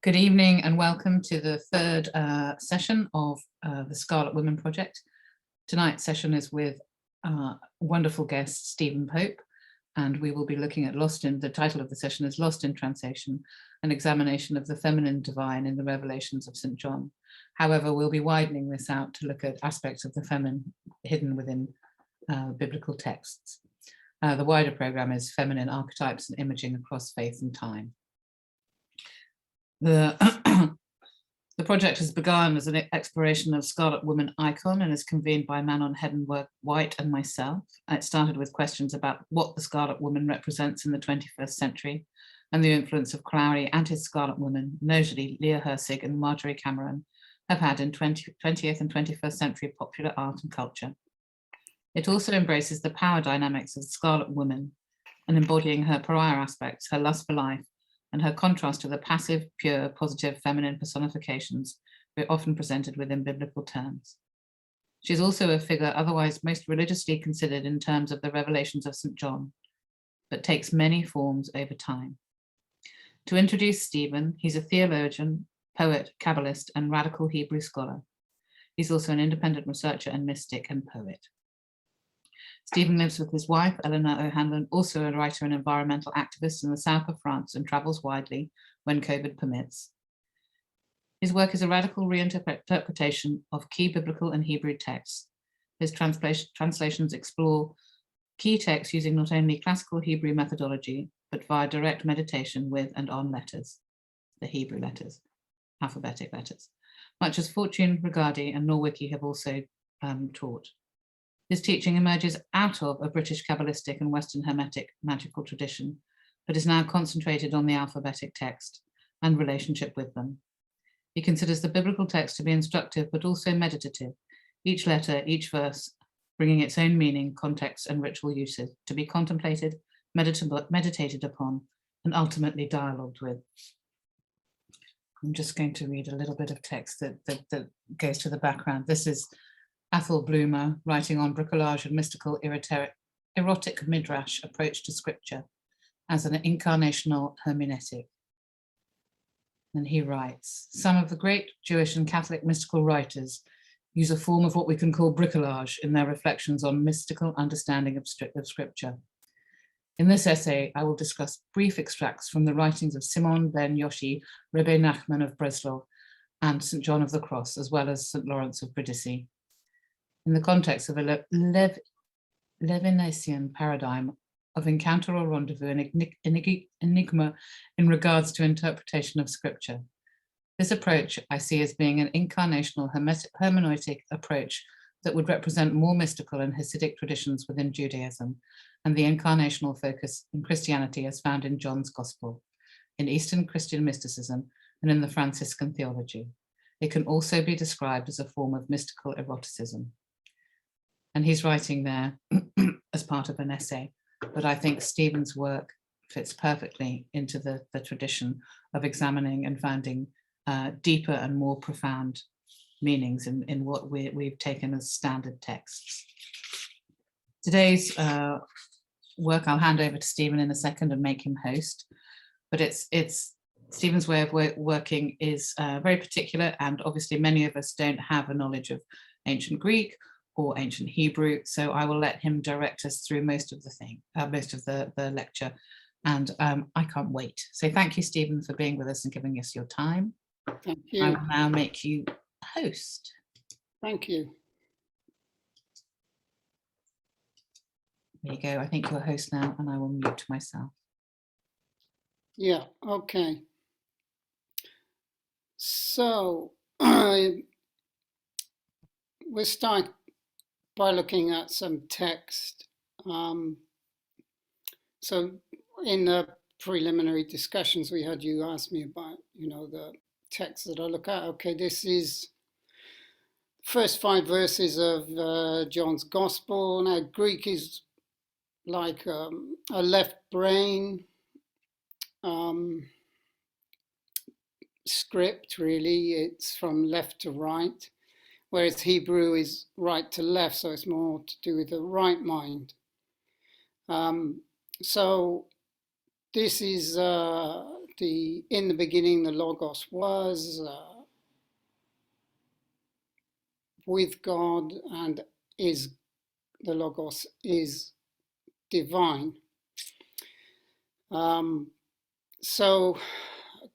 Good evening and welcome to the third session of the Scarlet Women Project. Tonight's session is with wonderful guest Stephen Pope, and we will be looking at the title of the session is Lost in Translation, an examination of the feminine divine in the revelations of St. John. However, we'll be widening this out to look at aspects of the feminine hidden within biblical texts. The wider program is Feminine Archetypes and Imaging Across Faith and Time. The project has begun as an exploration of Scarlet Woman icon and is convened by Manon, Hedenborg, White and myself. It started with questions about what the Scarlet Woman represents in the 21st century and the influence of Crowley and his Scarlet Woman, notably Leah Hersig and Marjorie Cameron, have had in 20th and 21st century popular art and culture. It also embraces the power dynamics of the Scarlet Woman and embodying her pariah aspects, her lust for life, and her contrast to the passive, pure, positive feminine personifications we're often presented with in biblical terms. She is also a figure otherwise most religiously considered in terms of the revelations of St. John, but takes many forms over time. To introduce Stephen, he's a theologian, poet, Kabbalist, and radical Hebrew scholar. He's also an independent researcher and mystic and poet. Stephen lives with his wife, Eleanor O'Hanlon, also a writer and environmental activist in the south of France, and travels widely when COVID permits. His work is a radical reinterpretation of key biblical and Hebrew texts. His translations explore key texts using not only classical Hebrew methodology, but via direct meditation with and on letters, the Hebrew letters, alphabetic letters, much as Fortune, Regardie, and Norwicki have also taught. His teaching emerges out of a British Kabbalistic and Western Hermetic magical tradition, but is now concentrated on the alphabetic text and relationship with them. He considers the biblical text to be instructive, but also meditative, each letter, each verse, bringing its own meaning, context, and ritual uses to be contemplated, meditated upon, and ultimately dialogued with. I'm just going to read a little bit of text that goes to the background. This is Athol Bloomer writing on bricolage and mystical erotic midrash approach to scripture as an incarnational hermeneutic. And he writes, some of the great Jewish and Catholic mystical writers use a form of what we can call bricolage in their reflections on mystical understanding of scripture. In this essay, I will discuss brief extracts from the writings of Simon ben Yoshi, Rebbe Nachman of Breslov, and St. John of the Cross, as well as St. Lawrence of Brindisi, in the context of a Levinasian paradigm of encounter or rendezvous and enigma in regards to interpretation of scripture. This approach I see as being an incarnational hermeneutic approach that would represent more mystical and Hasidic traditions within Judaism and the incarnational focus in Christianity as found in John's Gospel, in Eastern Christian mysticism, and in the Franciscan theology. It can also be described as a form of mystical eroticism. And he's writing there as part of an essay, but I think Stephen's work fits perfectly into the tradition of examining and finding deeper and more profound meanings in what we've taken as standard texts. Today's work I'll hand over to Stephen in a second and make him host, but it's Stephen's way of working is very particular, and obviously many of us don't have a knowledge of ancient Greek or ancient Hebrew, so I will let him direct us through most of the lecture, and I can't wait. So thank you, Stephen, for being with us and giving us your time. Thank you. I will now make you host. Thank you. There you go. I think you're host now, and I will mute myself. Yeah, okay. So we'll start by looking at some text. So in the preliminary discussions we had, you asked me about, the text that I look at. Okay, this is first 5 verses of John's Gospel. Now, Greek is like a left brain script, really. It's from left to right, whereas Hebrew is right to left, so it's more to do with the right mind. So this is in the beginning the Logos was with God, and the Logos is divine. So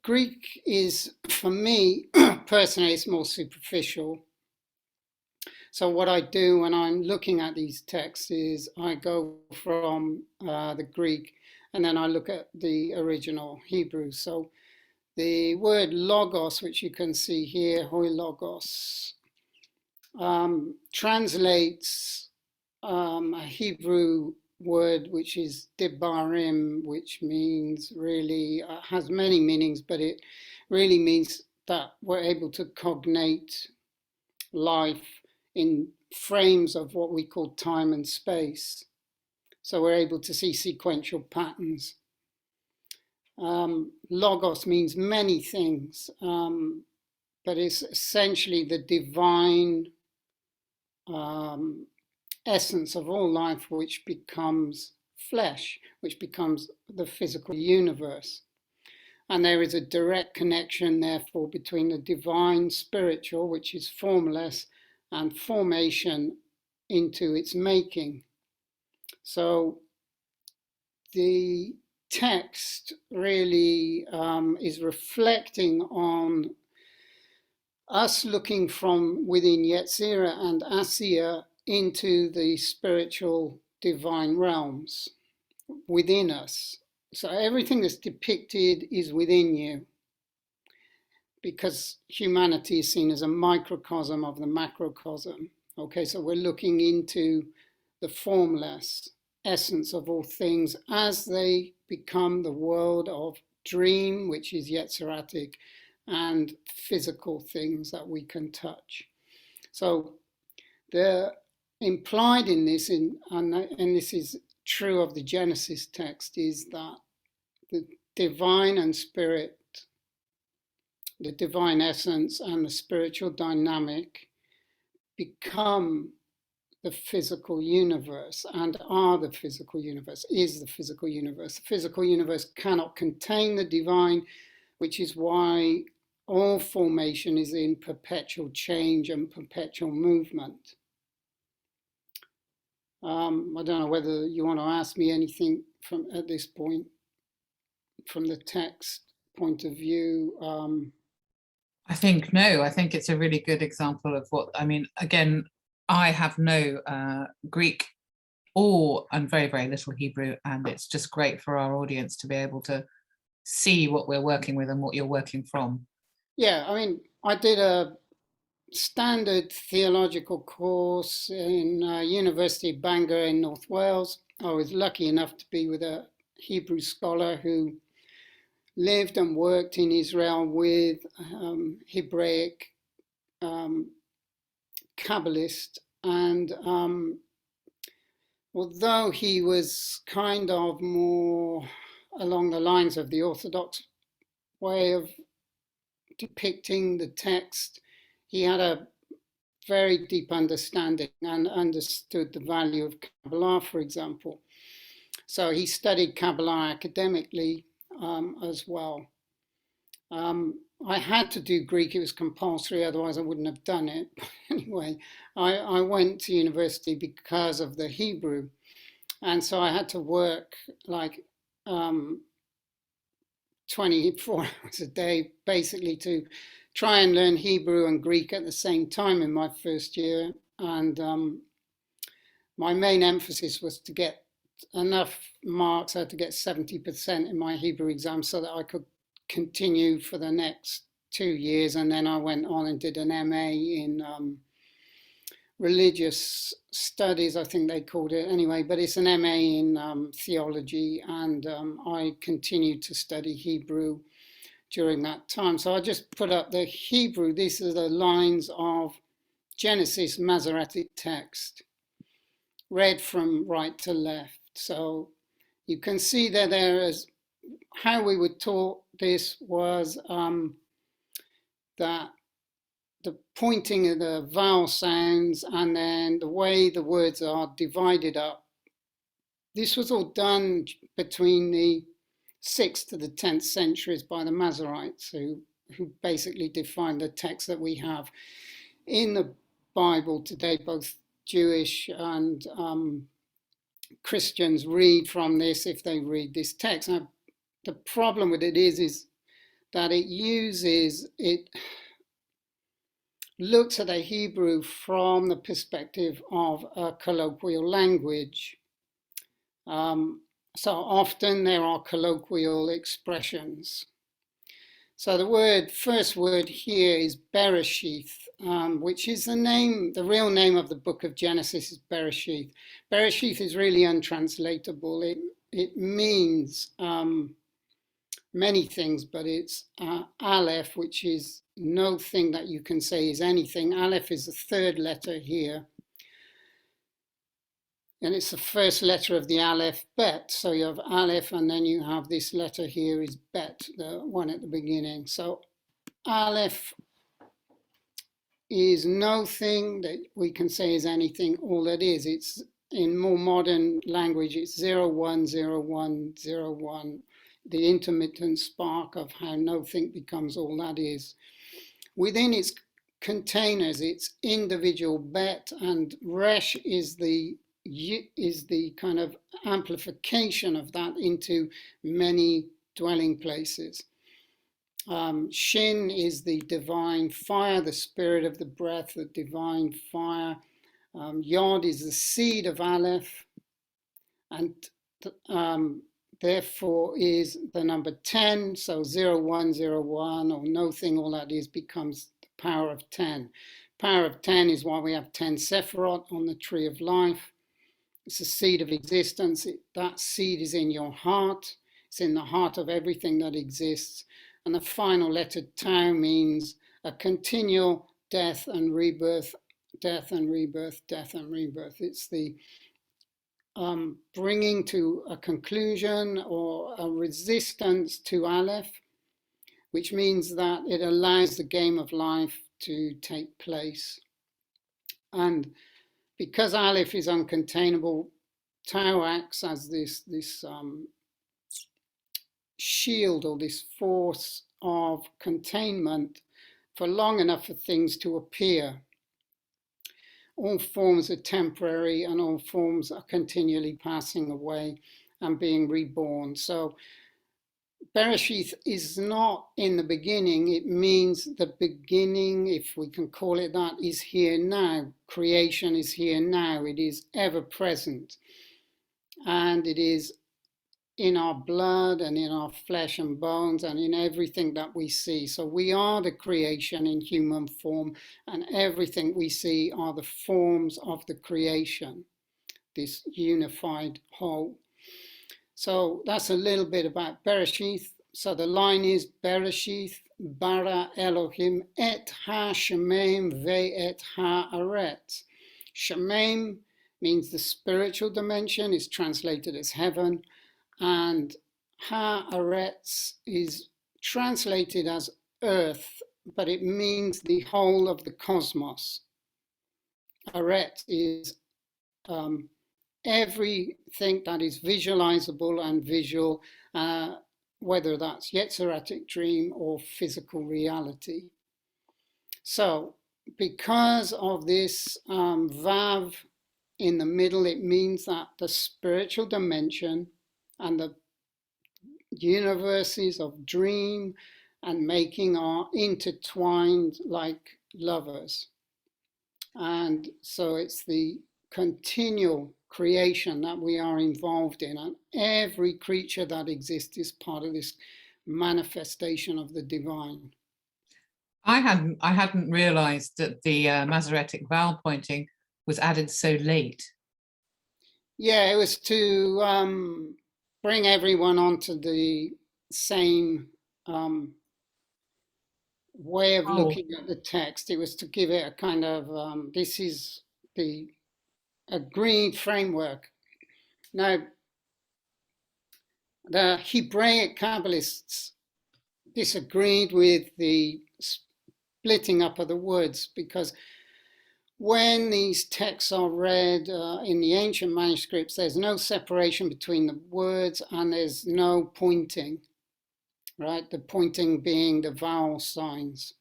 Greek is, for me personally, it's more superficial. So what I do when I'm looking at these texts is I go from the Greek and then I look at the original Hebrew. So the word logos, which you can see here, hoi logos, translates a Hebrew word which is debarim, which means really, has many meanings, but it really means that we're able to cognate life in frames of what we call time and space. So we're able to see sequential patterns. Logos means many things, but it's essentially the divine essence of all life, which becomes flesh, which becomes the physical universe. And there is a direct connection, therefore, between the divine spiritual, which is formless, and formation into its making. So the text really is reflecting on us looking from within Yetzirah and Asiya into the spiritual divine realms within us. So everything that's depicted is within you, because humanity is seen as a microcosm of the macrocosm. Okay, so we're looking into the formless essence of all things as they become the world of dream, which is Yetziratic, and physical things that we can touch. So they're implied in this, and this is true of the Genesis text, is that the divine and spirit, the divine essence and the spiritual dynamic become the physical universe and are the physical universe, is the physical universe. The physical universe cannot contain the divine, which is why all formation is in perpetual change and perpetual movement. I don't know whether you want to ask me anything from at this point, from the text point of view. I think it's a really good example of what, I mean, again, I have no Greek and very, very little Hebrew, and it's just great for our audience to be able to see what we're working with and what you're working from. Yeah, I mean, I did a standard theological course in University of Bangor in North Wales. I was lucky enough to be with a Hebrew scholar who lived and worked in Israel with Hebraic Kabbalist, and although he was kind of more along the lines of the Orthodox way of depicting the text, he had a very deep understanding and understood the value of Kabbalah, for example. So he studied Kabbalah academically as well. I had to do Greek, it was compulsory, otherwise I wouldn't have done it. But anyway, I went to university because of the Hebrew. And so I had to work like 24 hours a day, basically, to try and learn Hebrew and Greek at the same time in my first year. And my main emphasis was to get enough marks. I had to get 70% in my Hebrew exam so that I could continue for the next 2 years. And then I went on and did an MA in religious studies, I think they called it anyway, but it's an MA in theology, and I continued to study Hebrew during that time. So I just put up the Hebrew. These are the lines of Genesis Masoretic text, read from right to left. So you can see that there is, how we were taught this was that the pointing of the vowel sounds and then the way the words are divided up. This was all done between the 6th to the 10th centuries by the Masoretes, who basically defined the text that we have in the Bible today. Both Jewish and Christians read from this if they read this text. Now, the problem with it is that it looks at a Hebrew from the perspective of a colloquial language. So often there are colloquial expressions. So the first word here is Bereshith, which is the real name of the book of Genesis is Bereshith. Bereshith is really untranslatable. It means many things, but it's Aleph, which is no thing that you can say is anything. Aleph is the third letter here. And it's the first letter of the Aleph Bet. So you have Aleph, and then you have this letter here is Bet, the one at the beginning. So Aleph is no thing that we can say is anything. All that is, it's in more modern language, it's 010101, the intermittent spark of how nothing becomes all that is. Within its containers, it's individual Bet, and Resh is the kind of amplification of that into many dwelling places. Shin is the divine fire, the spirit of the breath, the divine fire. Yod is the seed of Aleph, and therefore is the number 10. So 0101 or nothing, all that is becomes the power of 10. Power of 10 is why we have 10 Sephirot on the tree of life. It's a seed of existence. That seed is in your heart. It's in the heart of everything that exists. And the final letter Tau means a continual death and rebirth, death and rebirth, death and rebirth. It's the bringing to a conclusion or a resistance to Aleph, which means that it allows the game of life to take place. And because Aleph is uncontainable, Tau acts as this shield or this force of containment for long enough for things to appear. All forms are temporary and all forms are continually passing away and being reborn. So Bereshith is not in the beginning, it means the beginning, if we can call it that, is here now. Creation is here now, it is ever present. And it is in our blood and in our flesh and bones and in everything that we see. So we are the creation in human form, and everything we see are the forms of the creation, this unified whole. So that's a little bit about Bereshith. So the line is Bereshith bara Elohim et ha-shemaim ve-et ha-aretz. Shemaim means the spiritual dimension, is translated as heaven, and ha-aretz is translated as earth, but it means the whole of the cosmos. Aretz is everything that is visualizable and visual, whether that's Yetziratic dream or physical reality. So because of this Vav in the middle, it means that the spiritual dimension and the universes of dream and making are intertwined like lovers. And so it's the continual creation that we are involved in, and every creature that exists is part of this manifestation of the divine. I hadn't realized that the Masoretic vowel pointing was added so late. Yeah, it was to bring everyone onto the same way of looking at the text. It was to give it a kind of, this is the agreed framework. Now, the Hebraic Kabbalists disagreed with the splitting up of the words, because when these texts are read in the ancient manuscripts, there's no separation between the words and there's no pointing, right? The pointing being the vowel signs.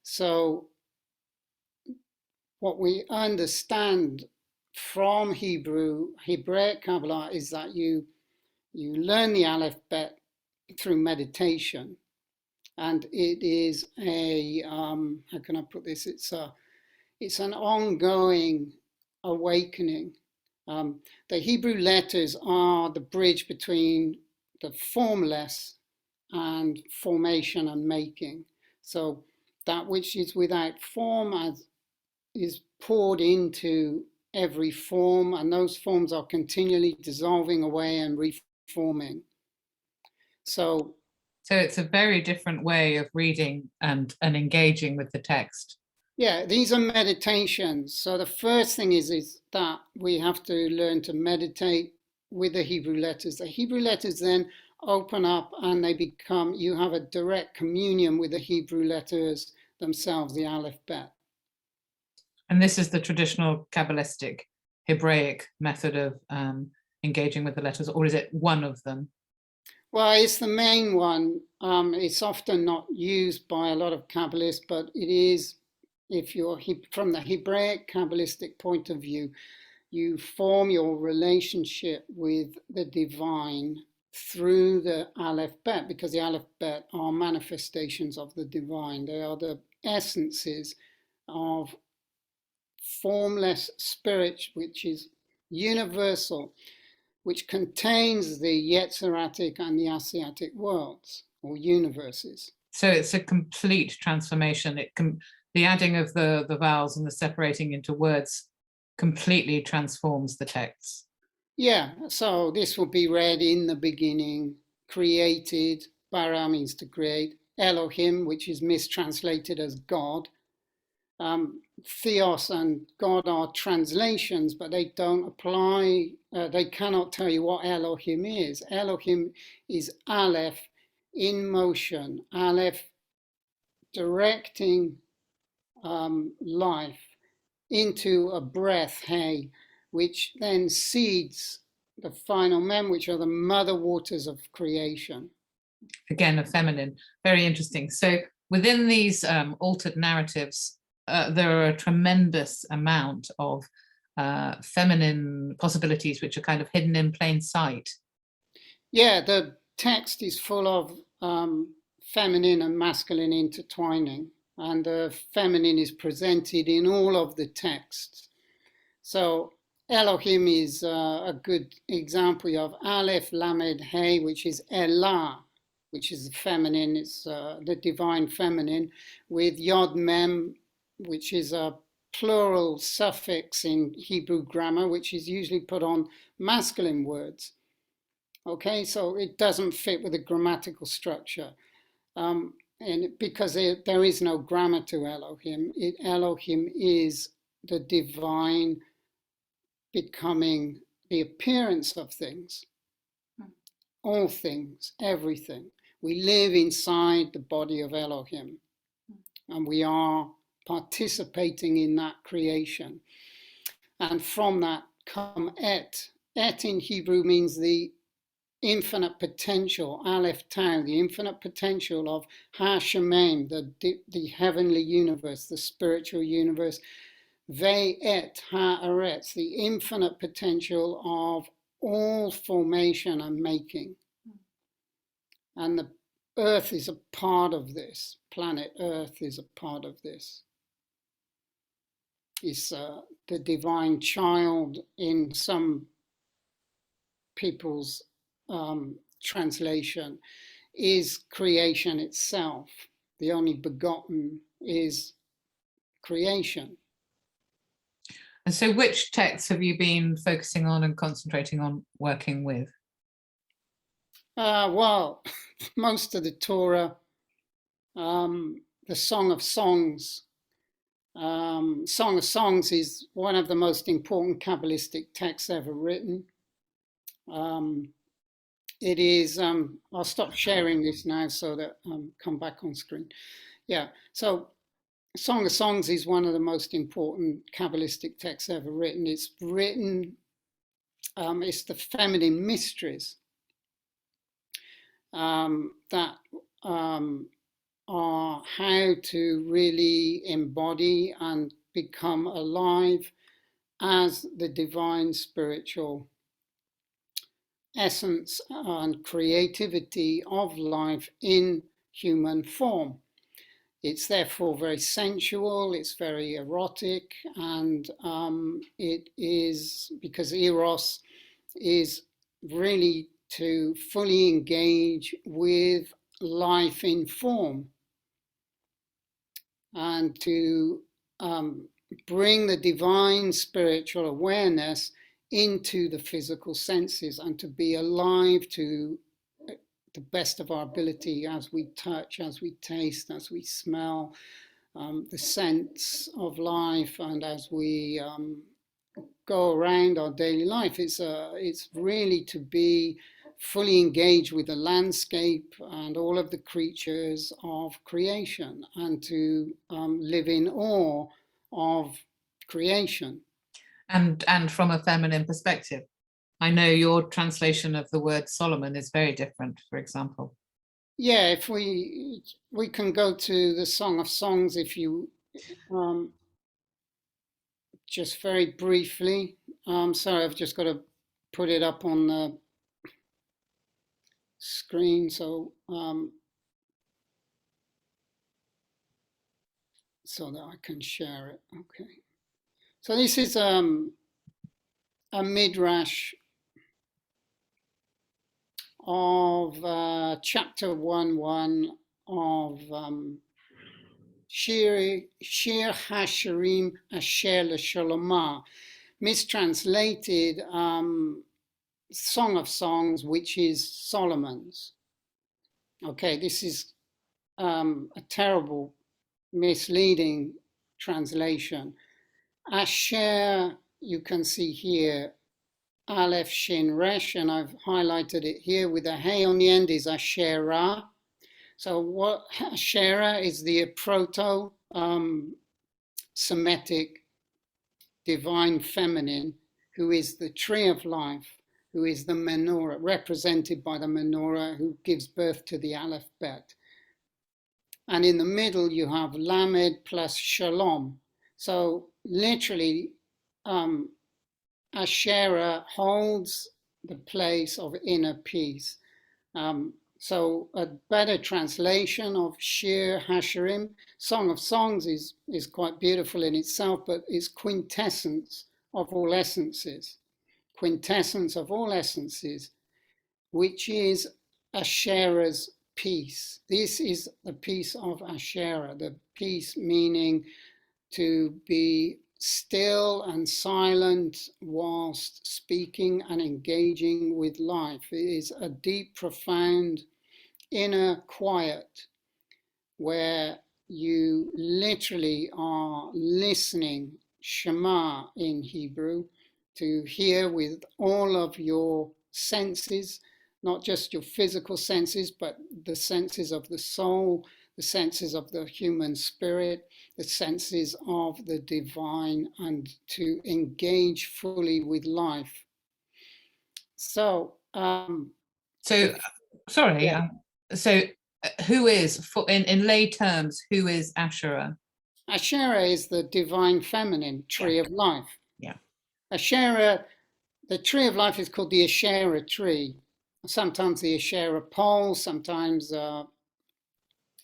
So what we understand from Hebraic Kabbalah is that you learn the Aleph Bet through meditation, and it is a how can I put this? It's an ongoing awakening. The Hebrew letters are the bridge between the formless and formation and making. So that which is without form is poured into every form, and those forms are continually dissolving away and reforming. So it's a very different way of reading and engaging with the text. yeah, these are meditations. So the first thing is that we have to learn to meditate with the Hebrew letters. The Hebrew letters then open up and they become, you have a direct communion with the Hebrew letters themselves, the Aleph Bet. And this is the traditional Kabbalistic Hebraic method of engaging with the letters, or is it one of them? Well, it's the main one. It's often not used by a lot of Kabbalists, but it is, if you're from the Hebraic Kabbalistic point of view, you form your relationship with the divine through the Aleph Bet, because the Aleph Bet are manifestations of the divine. They are the essences of formless spirit, which is universal, which contains the Yetziratic and the Asiatic worlds or universes. So it's a complete transformation. The adding of the vowels and the separating into words completely transforms the texts. Yeah, so this will be read in the beginning, created, bara means to create, Elohim, which is mistranslated as God. Theos and God are translations, but they don't apply, they cannot tell you what Elohim is. Elohim is Aleph in motion, Aleph directing life into a breath, Hey, which then seeds the final mem, which are the mother waters of creation. Again, a feminine, very interesting. So within these altered narratives, there are a tremendous amount of feminine possibilities which are kind of hidden in plain sight. Yeah, the text is full of feminine and masculine intertwining, and the feminine is presented in all of the texts. So Elohim is a good example of Aleph, Lamed, Hey, which is Elah, which is the feminine, it's the divine feminine, with Yod Mem, which is a plural suffix in Hebrew grammar, which is usually put on masculine words. Okay, so it doesn't fit with the grammatical structure. And because there is no grammar to Elohim, Elohim is the divine becoming the appearance of things, all things, everything. We live inside the body of Elohim, and we are participating in that creation. And from that come Et. Et in Hebrew means the infinite potential, Aleph Tau, the infinite potential of Ha Shemaim, the heavenly universe, the spiritual universe. Ve Et Haaretz, the infinite potential of all formation and making. And the Earth is a part of this. Planet Earth is a part of this. It's the divine child in some people's translation is creation itself. The only begotten is creation. And so which texts have you been focusing on and concentrating on working with? Well, most of the Torah, the Song of Songs. Song of Songs is one of the most important Kabbalistic texts ever written. It is, I'll stop sharing this now so that come back on screen. Yeah, so Song of Songs is one of the most important Kabbalistic texts ever written. It's written, it's the feminine mysteries that are how to really embody and become alive as the divine spiritual essence and creativity of life in human form. It's therefore very sensual, it's very erotic, and it is, because Eros is really to fully engage with life in form and to bring the divine spiritual awareness into the physical senses and to be alive to the best of our ability as we touch, as we taste, as we smell, the sense of life, and as we go around our daily life. It's really to be fully engaged with the landscape and all of the creatures of creation, and to live in awe of creation. And from a feminine perspective. I know your translation of the word Solomon is very different, for example. Yeah, if we can go to the Song of Songs, if you just very briefly. Sorry, I've just got to put it up on the screen so so that I can share it. Okay. So this is a midrash of chapter 1:1 of Shir Hashirim Asher LeSholomah, mistranslated Song of Songs, which is Solomon's. Okay, this is a terrible, misleading translation. Asher, you can see here, Aleph Shin Resh, and I've highlighted it here with a hey on the end, is Asherah. So what Asherah is the proto-Semitic divine feminine, who is the tree of life, who is the menorah, represented by the menorah, who gives birth to the alphabet. And in the middle, you have Lamed plus Shalom. So literally, Asherah holds the place of inner peace. So a better translation of Shir Hashirim, Song of Songs, is quite beautiful in itself, but it's quintessence of all essences. Quintessence of all essences, which is Asherah's peace. This is the peace of Asherah, the peace meaning to be still and silent whilst speaking and engaging with life. It is a deep, profound inner quiet where you literally are listening, Shema in Hebrew, to hear with all of your senses, not just your physical senses, but the senses of the soul, the senses of the human spirit, the senses of the divine, and to engage fully with life. So, sorry. Yeah. So who is, in lay terms, who is Asherah? Asherah is the divine feminine tree of life. Yeah. Asherah, the tree of life is called the Asherah tree. Sometimes the Asherah pole, sometimes a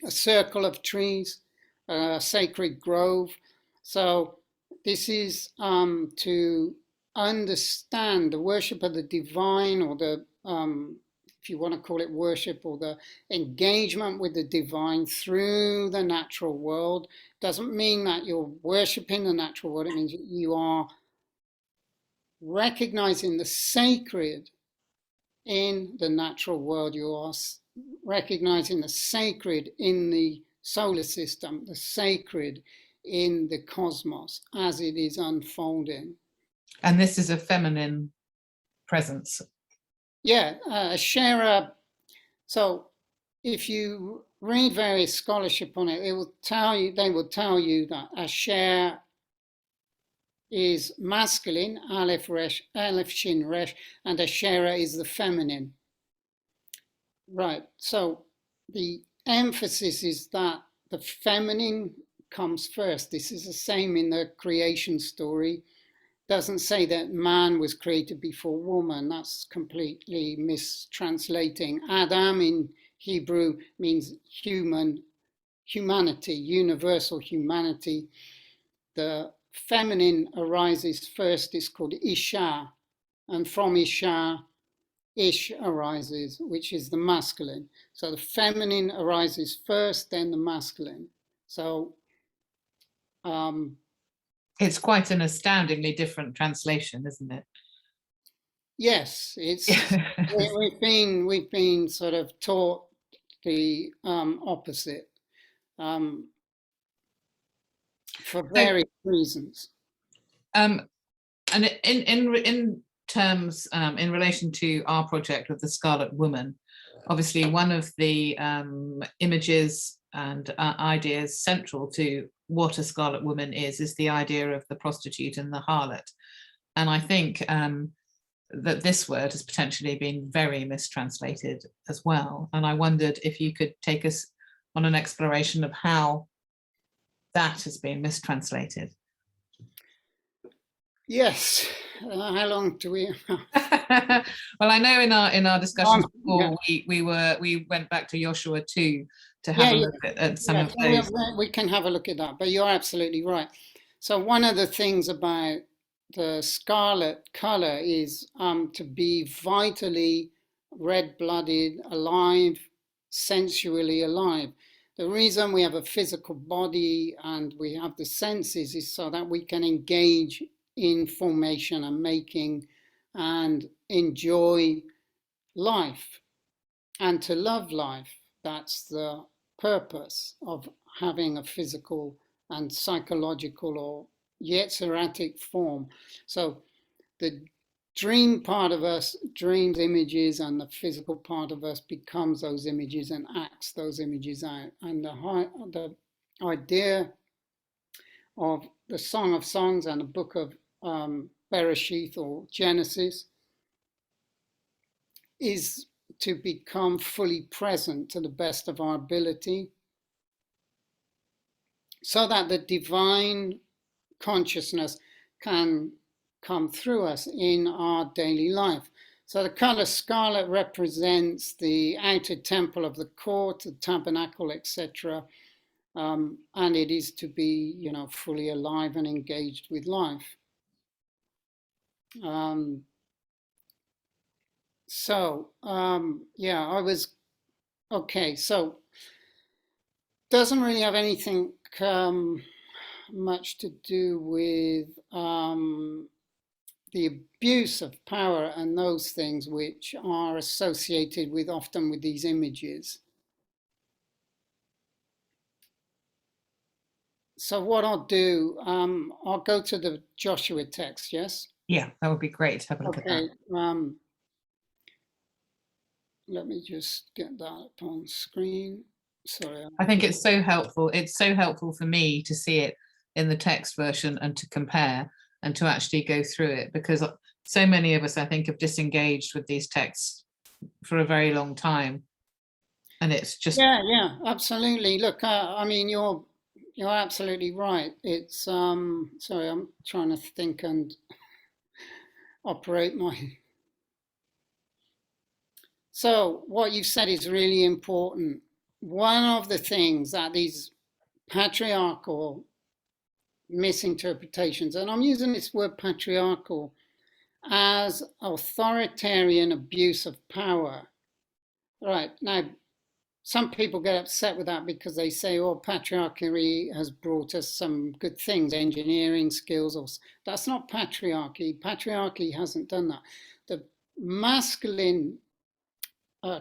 circle of trees, a sacred grove. So this is to understand the worship of the divine, or the if you want to call it worship, or the engagement with the divine through the natural world. Doesn't mean that you're worshiping the natural world. It means you are recognizing the sacred in the natural world. You are recognizing the sacred in the solar system, the sacred in the cosmos as it is unfolding. And this is a feminine presence. Yeah, Asherah. So if you read various scholarship on it, they will tell you that Asher is masculine, Aleph Resh, Aleph Shin Resh, and Asherah is the feminine. Right. So the emphasis is that the feminine comes first. This is the same in the creation story. Doesn't say that man was created before woman. That's completely mistranslating. Adam in Hebrew means humanity, universal humanity. The feminine arises first. It's called Isha, and from Isha, Ish arises, which is the masculine. So the feminine arises first, then the masculine. So it's quite an astoundingly different translation, isn't it? yes, it's we've been sort of taught the opposite for various reasons. And in terms, in relation to our project with the Scarlet Woman, obviously one of the images and ideas central to what a Scarlet Woman is the idea of the prostitute and the harlot. And I think that this word has potentially been very mistranslated as well. And I wondered if you could take us on an exploration of how that has been mistranslated. Yes. How long do we? Well, I know in our discussions before, we went back to Joshua 2 to have a look at some of those. We can have a look at that, but you're absolutely right. So one of the things about the scarlet color is to be vitally red-blooded, alive, sensually alive. The reason we have a physical body and we have the senses is so that we can engage in formation and making and enjoy life and to love life. That's the purpose of having a physical and psychological or yetziratic form. So the dream part of us dreams images, and the physical part of us becomes those images and acts those images out. And the idea of the Song of Songs and the book of Bereshith or Genesis is to become fully present to the best of our ability, so that the divine consciousness can come through us in our daily life. So the color scarlet represents the outer temple of the court, the tabernacle, etc. And it is to be, fully alive and engaged with life. I was okay. So doesn't really have anything much to do with the abuse of power and those things which are associated with often with these images. So what I'll do, I'll go to the Joshua text, yes? Yeah, that would be great. Have a look at that. Let me just get that up on screen. Sorry. I think it's so helpful. It's so helpful for me to see it in the text version and to compare and to actually go through it, because so many of us, I think, have disengaged with these texts for a very long time. And it's just... Yeah, absolutely. Look, I mean, you're absolutely right. It's, sorry, I'm trying to think and operate my... So what you've said is really important. One of the things that these patriarchal misinterpretations, and I'm using this word patriarchal as authoritarian abuse of power. Right, now, some people get upset with that because they say, oh, patriarchy has brought us some good things, engineering skills. Or that's not patriarchy. Patriarchy hasn't done that. The masculine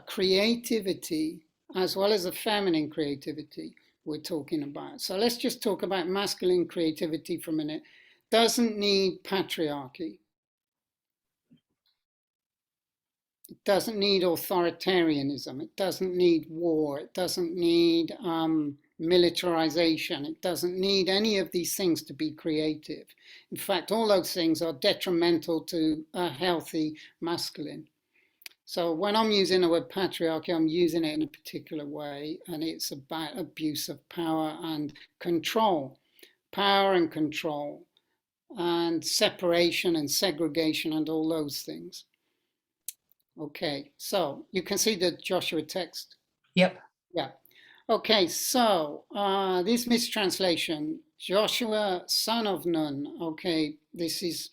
creativity, as well as the feminine creativity, we're talking about. So let's just talk about masculine creativity for a minute. Doesn't need patriarchy. It doesn't need authoritarianism. It doesn't need war. It doesn't need militarization. It doesn't need any of these things to be creative. In fact, all those things are detrimental to a healthy masculine. So when I'm using the word patriarchy, I'm using it in a particular way, and it's about abuse of power and control. Power and control, and separation and segregation and all those things. Okay, so you can see the Joshua text. Yep. Yeah. Okay, so this mistranslation, Joshua, son of Nun. Okay, this is,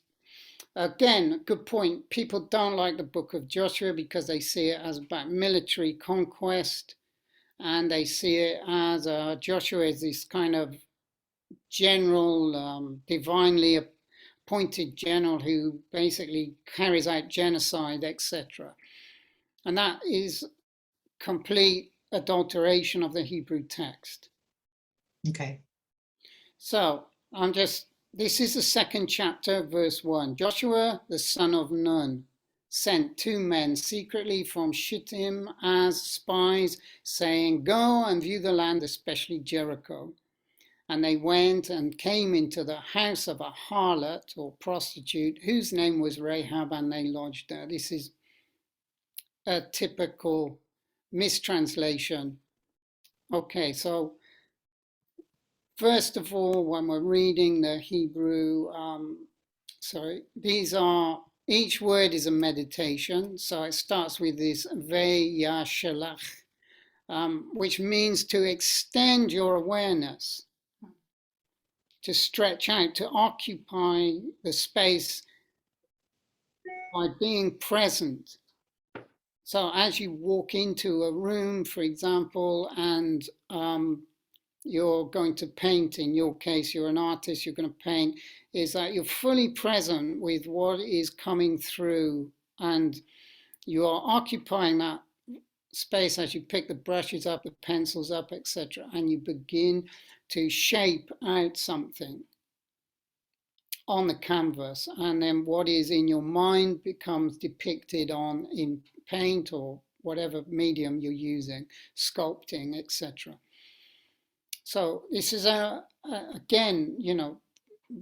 again, a good point. People don't like the book of Joshua because they see it as about military conquest, and they see it as Joshua is this kind of general, divinely appointed general who basically carries out genocide, etc. And that is complete adulteration of the Hebrew text. Okay. So this is the second chapter, verse 1. Joshua, the son of Nun, sent 2 men secretly from Shittim as spies, saying, "Go and view the land, especially Jericho." And they went and came into the house of a harlot or prostitute whose name was Rahab, and they lodged there. This is a typical mistranslation. Okay, so first of all, when we're reading the Hebrew, each word is a meditation. So it starts with this Vayashelach, which means to extend your awareness, to stretch out, to occupy the space by being present. So as you walk into a room, for example, and you're going to paint, in your case, you're an artist, you're going to paint, is that you're fully present with what is coming through, and you are occupying that space as you pick the brushes up, the pencils up, etc., and you begin to shape out something on the canvas, and then what is in your mind becomes depicted in paint or whatever medium you're using, sculpting, etc. So this is again,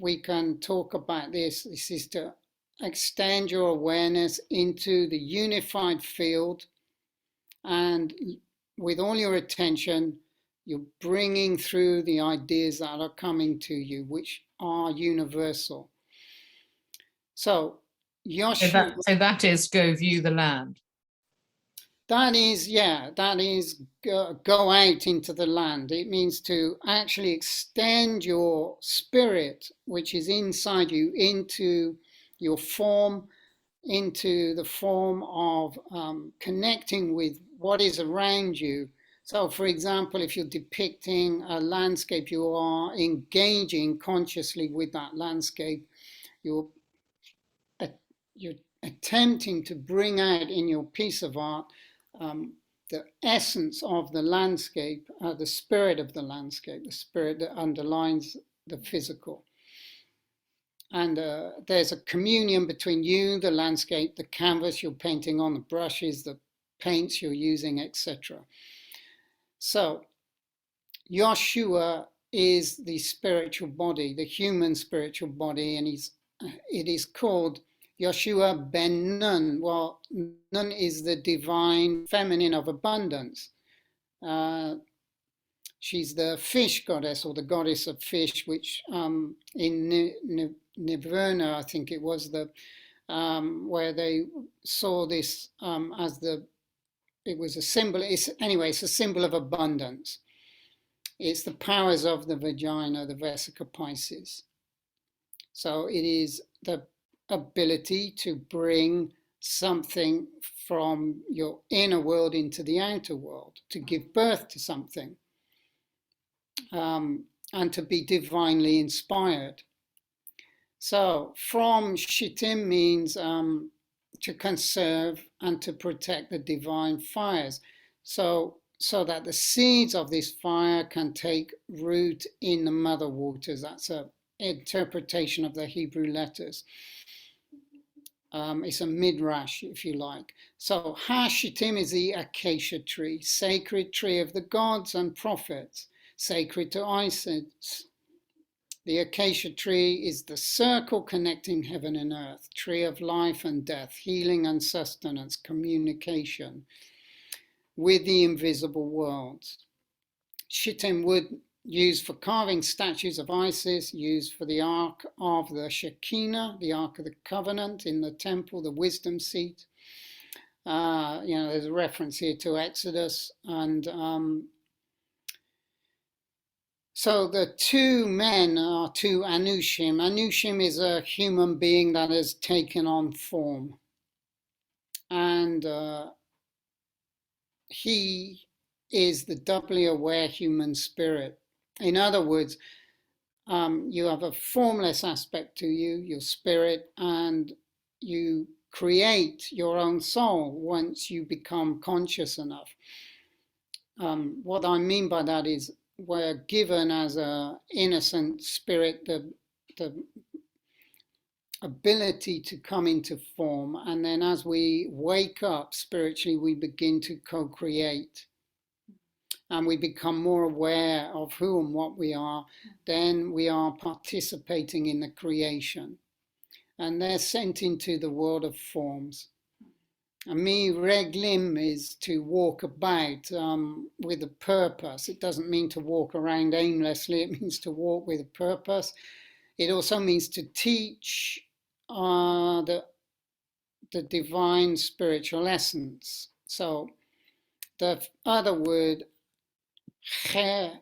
we can talk about this. This is to extend your awareness into the unified field, and with all your attention, you're bringing through the ideas that are coming to you, which are universal. So Joshua, So that is go view the land. that is go out into the land. It means to actually extend your spirit, which is inside you, into your form, into the form of connecting with what is around you. So, for example, if you're depicting a landscape, you are engaging consciously with that landscape. You're attempting to bring out in your piece of art the essence of the landscape, the spirit of the landscape, the spirit that underlines the physical. And there's a communion between you, the landscape, the canvas you're painting on, the brushes, the paints you're using, etc. So Joshua is the spiritual body, the human spiritual body, and it is called Joshua ben Nun. Well, Nun is the divine feminine of abundance. She's the fish goddess, or the goddess of fish, which in Niverna, I think it was, where they saw this as it was a symbol. It's a symbol of abundance. It's the powers of the vagina, the vesica piscis. So it is the ability to bring something from your inner world into the outer world, to give birth to something, and to be divinely inspired. So from Shittim means to conserve and to protect the divine fires, so that the seeds of this fire can take root in the mother waters. That's an interpretation of the Hebrew letters. It's a midrash, if you like. So Ha-Shittim is the acacia tree, sacred tree of the gods and prophets, sacred to Isis. The acacia tree is the circle connecting heaven and earth, tree of life and death, healing and sustenance, communication with the invisible worlds. Shittim wood used for carving statues of Isis, used for the Ark of the Shekinah, the Ark of the Covenant in the temple, the wisdom seat. There's a reference here to Exodus. And so the two men are two Anushim. Anushim is a human being that has taken on form. And he is the doubly aware human spirit. In other words, you have a formless aspect to you, your spirit, and you create your own soul once you become conscious enough. What I mean by that is we're given as an innocent spirit the ability to come into form, and then as we wake up spiritually, we begin to co-create. And we become more aware of who and what we are, then we are participating in the creation. And they're sent into the world of forms. And mi reglim is to walk about with a purpose. It doesn't mean to walk around aimlessly, it means to walk with a purpose. It also means to teach the divine spiritual essence. So the other word, Cheresh,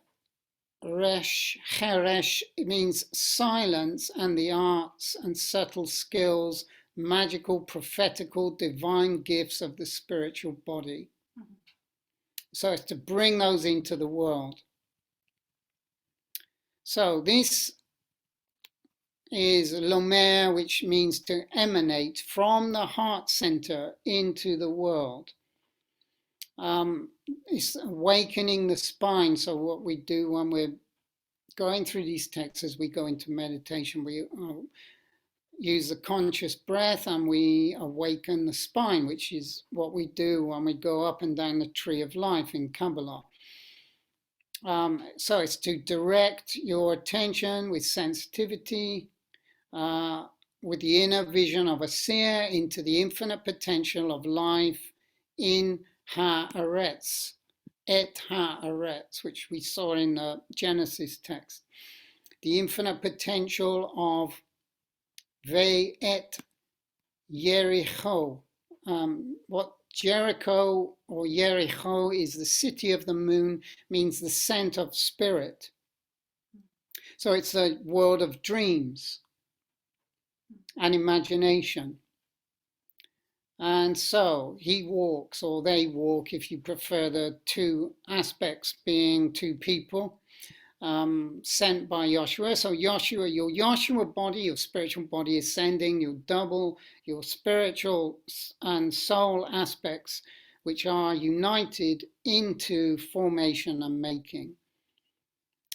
it means silence and the arts and subtle skills, magical, prophetical, divine gifts of the spiritual body. So it's to bring those into the world. So this is Lomer, which means to emanate from the heart center into the world. It's awakening the spine. So what we do when we're going through these texts as we go into meditation, we use the conscious breath and we awaken the spine, which is what we do when we go up and down the tree of life in Kabbalah. So it's to direct your attention with sensitivity, with the inner vision of a seer into the infinite potential of life in Haaretz, et Haaretz, which we saw in the Genesis text. The infinite potential of Ve et Jericho. What Jericho or Jericho is, the city of the moon, means the scent of spirit. So it's a world of dreams and imagination. And so he walks, or they walk, if you prefer, the two aspects being two people sent by Joshua. So Joshua, your Joshua body, your spiritual body is sending, you double your spiritual and soul aspects, which are united into formation and making.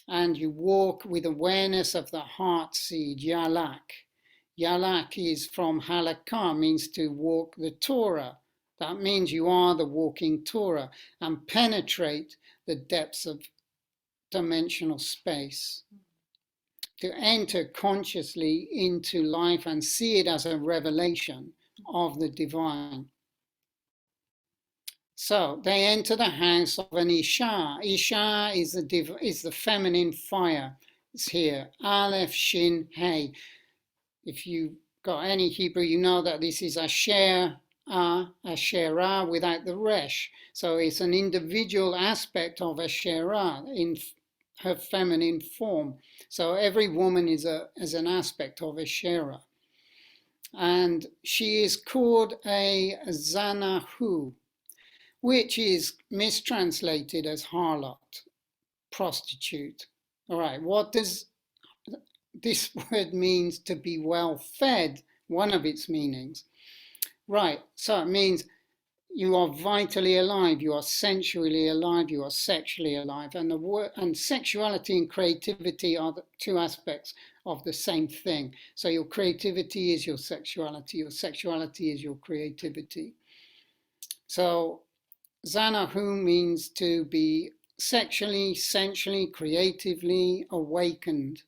And you walk with awareness of the heart seed, Yalak. Yalak is from halakha, means to walk the Torah. That means you are the walking Torah and penetrate the depths of dimensional space. To enter consciously into life and see it as a revelation of the divine. So they enter the house of an Isha. Isha is the feminine fire. It's here. Aleph, Shin, Hey. If you've got any Hebrew, you know that this is Asher, Asherah without the Resh. So it's an individual aspect of Asherah in her feminine form. So every woman is an aspect of Asherah. And she is called a Zanahu, which is mistranslated as harlot, prostitute. All right, what does this word means? To be well fed, one of its meanings. Right, so it means you are vitally alive, you are sensually alive, you are sexually alive. And sexuality and creativity are the two aspects of the same thing. So your creativity is your sexuality is your creativity. So Xanahu means to be sexually, sensually, creatively awakened,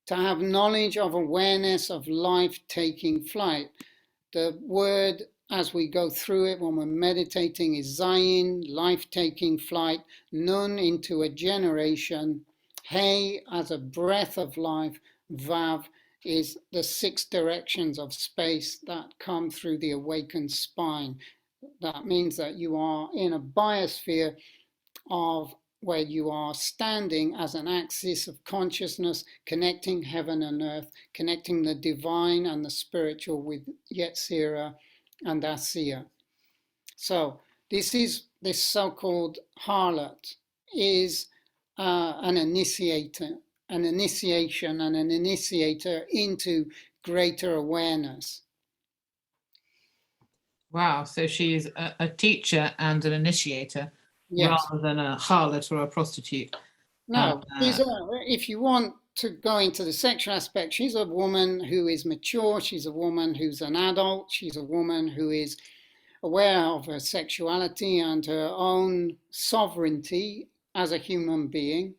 to have knowledge of awareness of life taking flight. The word, as we go through it when we're meditating, is Zayin, life taking flight, Nun into a generation, Hey as a breath of life, Vav is the 6 directions of space that come through the awakened spine. That means that you are in a biosphere of where you are standing as an axis of consciousness, connecting heaven and earth, connecting the divine and the spiritual with Yetzirah and Asiya. So this so-called harlot is an initiation and an initiator into greater awareness. Wow, so she's a teacher and an initiator, Yes. rather than a harlot or a prostitute. No, if you want to go into the sexual aspect, she's a woman who is mature, she's a woman who's an adult, she's a woman who is aware of her sexuality and her own sovereignty as a human being.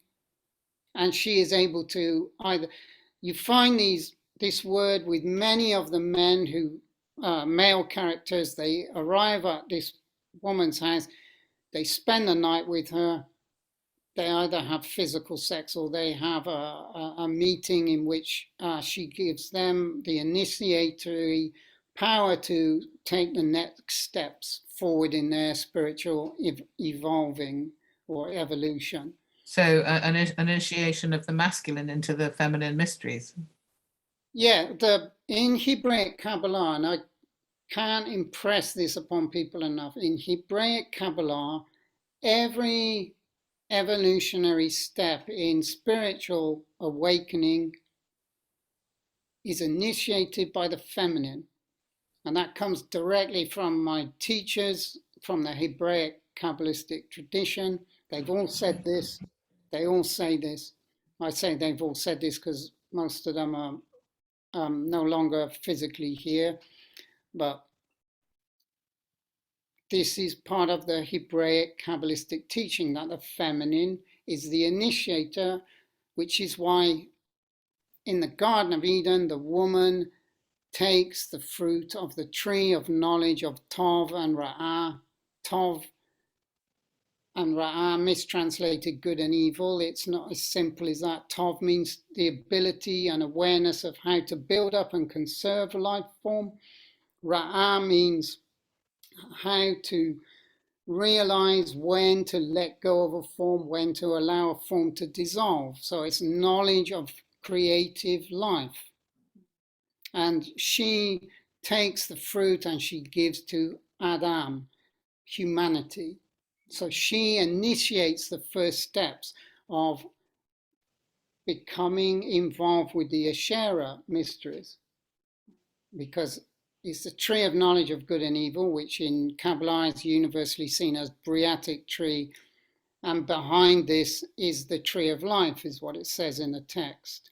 And she is able to either, you find this word with many of the men who, male characters, they arrive at this woman's house, they spend the night with her, they either have physical sex or they have a meeting in which she gives them the initiatory power to take the next steps forward in their spiritual evolving or evolution. So an initiation of the masculine into the feminine mysteries. Yeah, in Hebraic Kabbalah, and I can't impress this upon people enough, in Hebraic Kabbalah, every evolutionary step in spiritual awakening is initiated by the feminine. And that comes directly from my teachers from the Hebraic Kabbalistic tradition. They've all said this. They all say this. I say they've all said this because most of them are no longer physically here. But this is part of the Hebraic Kabbalistic teaching that the feminine is the initiator, which is why in the Garden of Eden, the woman takes the fruit of the tree of knowledge of Tov and Ra'ah. Tov and Ra'ah, mistranslated good and evil. It's not as simple as that. Tov means the ability and awareness of how to build up and conserve a life form. Ra'ah means how to realize when to let go of a form, when to allow a form to dissolve. So it's knowledge of creative life. And she takes the fruit and she gives to Adam, humanity. So she initiates the first steps of becoming involved with the Asherah mysteries, because it's the tree of knowledge of good and evil, which in Kabbalah is universally seen as Briatic tree, and behind this is the tree of life, is what it says in the text,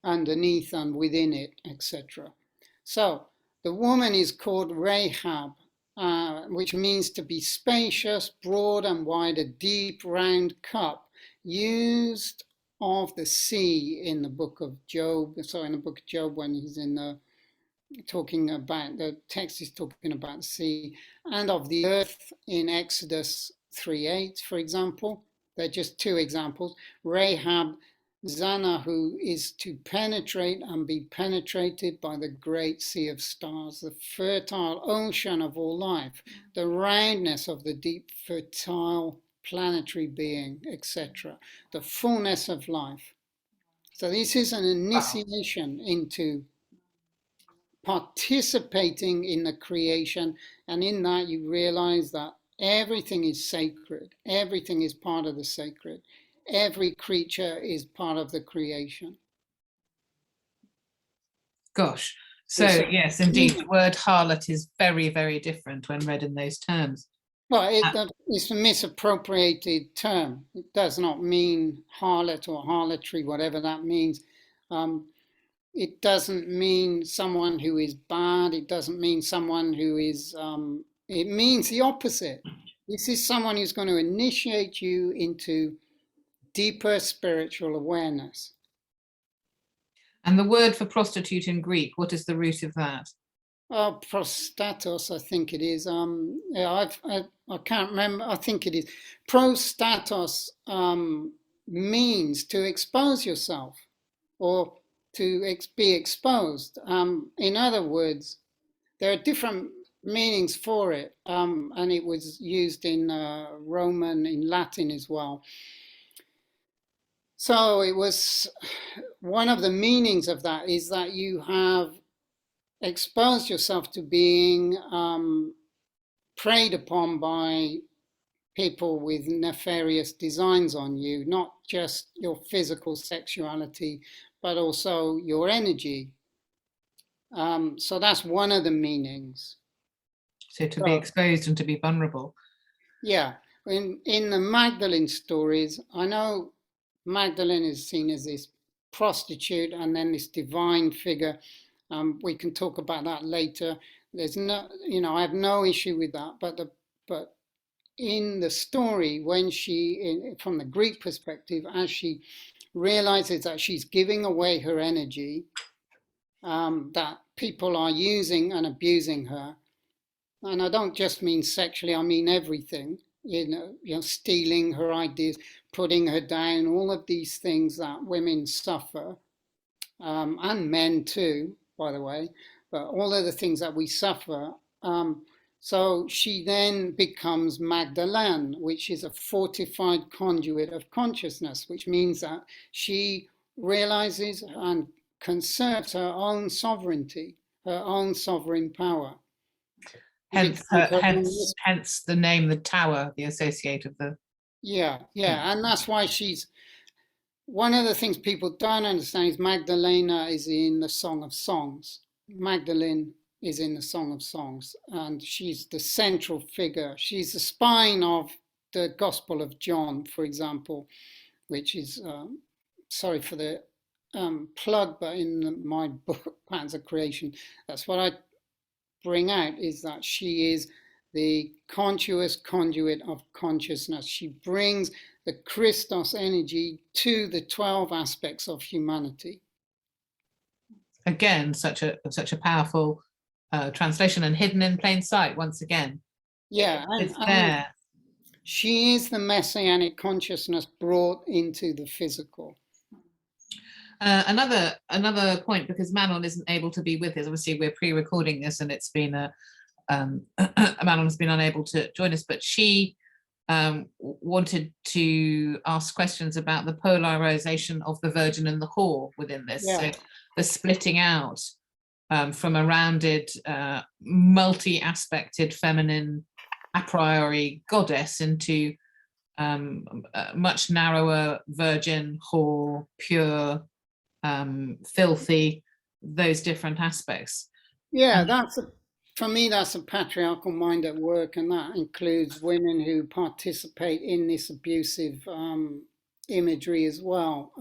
underneath and within it, etc. So the woman is called Rahab, which means to be spacious, broad and wide, a deep round cup, used of the sea in the book of Job. So in the book of Job, when he's in the talking about, the text is talking about the sea, and of the earth in Exodus 3:8, for example. They're just two examples. Rahab, Xanahu is to penetrate and be penetrated by the great sea of stars, the fertile ocean of all life, the roundness of the deep fertile planetary being, etc., the fullness of life. So this is an initiation into participating in the creation, and in that you realize that everything is sacred, everything is part of the sacred, every creature is part of the creation. Gosh, So yes, indeed, the word harlot is very, very different when read in those terms. Well, it's a misappropriated term. It does not mean harlot or harlotry, whatever that means. It doesn't mean someone who is bad. It doesn't mean someone who is, it means the opposite. This is someone who's going to initiate you into deeper spiritual awareness. And the word for prostitute in Greek, what is the root of that? Prostatos, I think it is. Yeah, I can't remember. I think it is. Prostatos means to expose yourself or to be exposed. In other words, there are different meanings for it, and it was used in Roman, in Latin as well. So it was one of the meanings of that is that you have exposed yourself to being preyed upon by people with nefarious designs on you, not just your physical sexuality, but also your energy. So that's one of the meanings. So to be exposed and to be vulnerable. Yeah. In the Magdalene stories, I know Magdalene is seen as this prostitute and then this divine figure. We can talk about that later. There's no, I have no issue with that. But in the story, when from the Greek perspective, as she realizes that she's giving away her energy, that people are using and abusing her, and I don't just mean sexually, I mean everything. Stealing her ideas, putting her down, all of these things that women suffer, and men too, by the way, but all of the things that we suffer. So she then becomes Magdalene, which is a fortified conduit of consciousness, which means that she realizes and conserves her own sovereignty, her own sovereign power. Hence the name, the tower, the associate of the. Yeah, and that's why she's. One of the things people don't understand is Magdalena is in the Song of Songs. Magdalene is in the Song of Songs, and she's the central figure. She's the spine of the Gospel of John, for example, which is, sorry for the plug, but in my book, Patterns of Creation, that's what I bring out, is that she is the conscious conduit of consciousness. She brings the Christos energy to the 12 aspects of humanity. Again, such a powerful translation, and hidden in plain sight once again. Yeah, it's there. She is the messianic consciousness brought into the physical. Another point, because Manon isn't able to be with us. Obviously, we're pre-recording this, and it's been Manon has been unable to join us, but she wanted to ask questions about the polarization of the Virgin and the whore within this. Yeah. So the splitting out from a rounded, multi-aspected feminine a priori goddess into a much narrower virgin, whore, pure, filthy, those different aspects. Yeah, for me, that's a patriarchal mind at work, and that includes women who participate in this abusive imagery as well.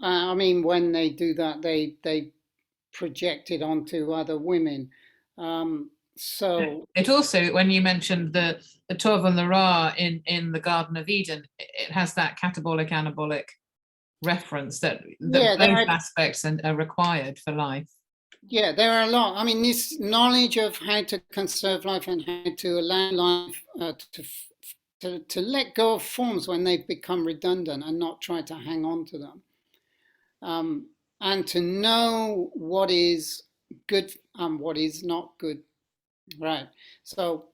I mean, when they do that, they project it onto other women. So it also, when you mentioned the Tov and the Ra in the Garden of Eden, it has that catabolic anabolic reference that both aspects are required for life. Yeah, there are a lot. I mean, this knowledge of how to conserve life and how to allow life to let go of forms when they've become redundant and not try to hang on to them, and to know what is good and what is not good. Right. So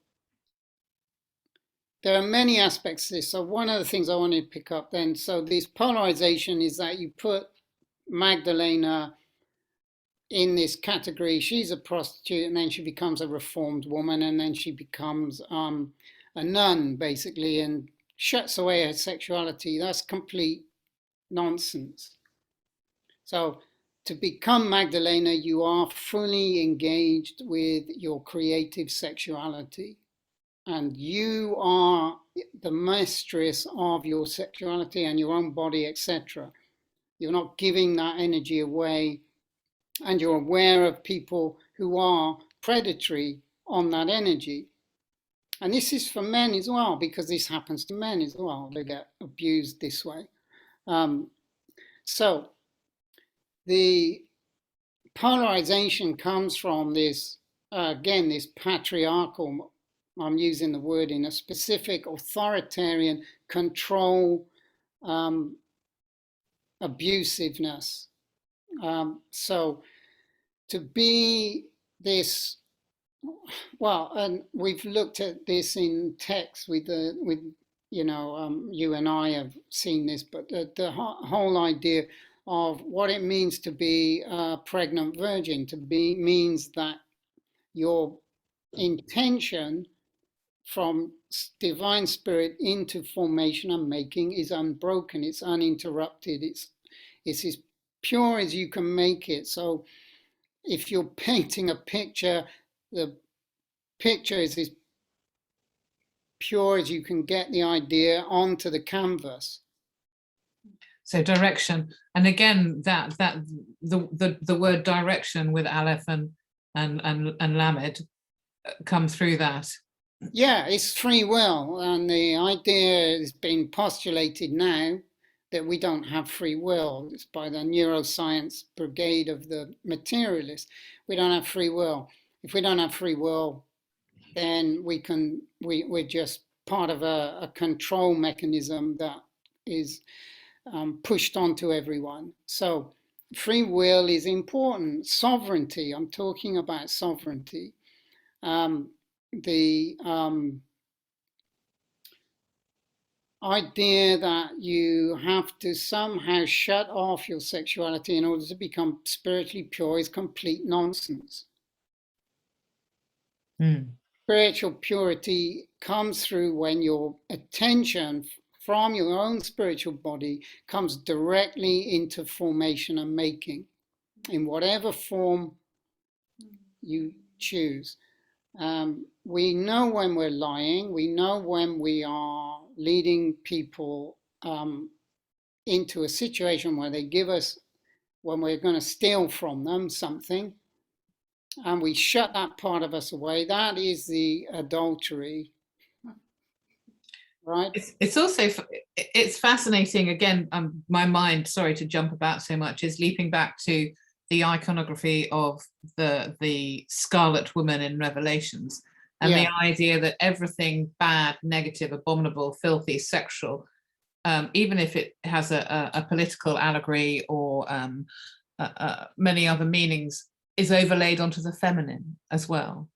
there are many aspects to this. So one of the things I wanted to pick up then, so this polarization is that you put Magdalena in this category. She's a prostitute, and then she becomes a reformed woman, and then she becomes a nun, basically, and shuts away her sexuality. That's complete nonsense. So to become Magdalena, you are fully engaged with your creative sexuality. And you are the mistress of your sexuality and your own body, etc. You're not giving that energy away. And you're aware of people who are predatory on that energy. And this is for men as well, because this happens to men as well. They get abused this way. So the polarization comes from this, again, this patriarchal, I'm using the word in a specific authoritarian control, abusiveness. So to be this, well, and we've looked at this in text with you know, you and I have seen this, but the whole idea of what it means to be a pregnant virgin, to be means that your intention from divine spirit into formation and making is unbroken, it's uninterrupted, it's as pure as you can make it. So if you're painting a picture, the picture is as pure as you can get the idea onto the canvas. So direction, and again, the word direction with Aleph and Lamed come through that. Yeah, it's free will, and the idea has been postulated now that we don't have free will. It's by the neuroscience brigade of the materialists. We don't have free will. If we don't have free will, then we're just part of a control mechanism that is pushed onto everyone. So free will is important. Sovereignty, I'm talking about sovereignty. The idea that you have to somehow shut off your sexuality in order to become spiritually pure is complete nonsense. Spiritual purity comes through when your attention from your own spiritual body comes directly into formation and making in whatever form you choose. We know when we're lying, we know when we are leading people into a situation where they give us, when we're going to steal from them something, and we shut that part of us away. That is the adultery, right? It's also, it's fascinating, again, my mind, sorry to jump about so much, is leaping back to the iconography of the Scarlet woman in Revelations, and the idea that everything bad, negative, abominable, filthy, sexual, even if it has a political allegory or many other meanings, is overlaid onto the feminine as well.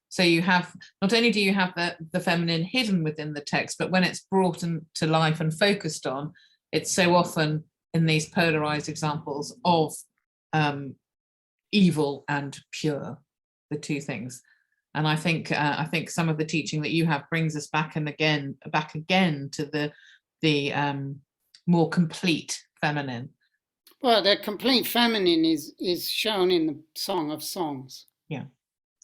So you have, not only do you have the feminine hidden within the text, but when it's brought into life and focused on, it's so often in these polarized examples of evil and pure, the two things. And I think some of the teaching that you have brings us back again to the more complete feminine. Well, the complete feminine is shown in the Song of Songs. Yeah.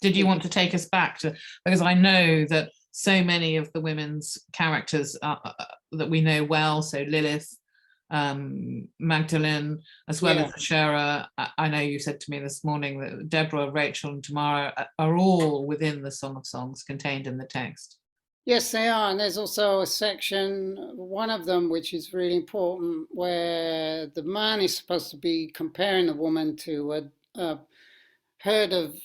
Did you want to take us back to, because I know that so many of the women's characters that we know well, so Lilith, Magdalene, as well as Asherah, I know you said to me this morning that Deborah, Rachel and Tamara are all within the Song of Songs contained in the text. Yes, they are. And there's also a section, one of them, which is really important, where the man is supposed to be comparing the woman to a herd of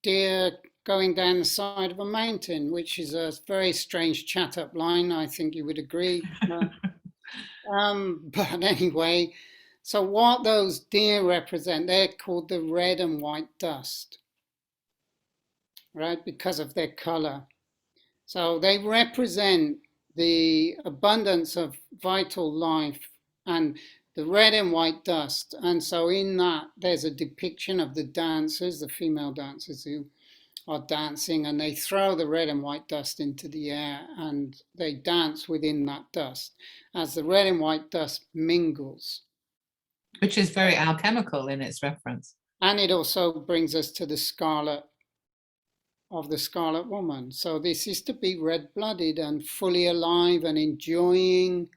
deer going down the side of a mountain, which is a very strange chat-up line, I think you would agree. But anyway, so what those deer represent, they're called the red and white dust, right, because of their color. So they represent the abundance of vital life and the red and white dust. And so in that, there's a depiction of the dancers, the female dancers who are dancing, and they throw the red and white dust into the air and they dance within that dust as the red and white dust mingles. Which is very alchemical in its reference. And it also brings us to the Scarlet of the Scarlet Woman. So this is to be red-blooded and fully alive and enjoying,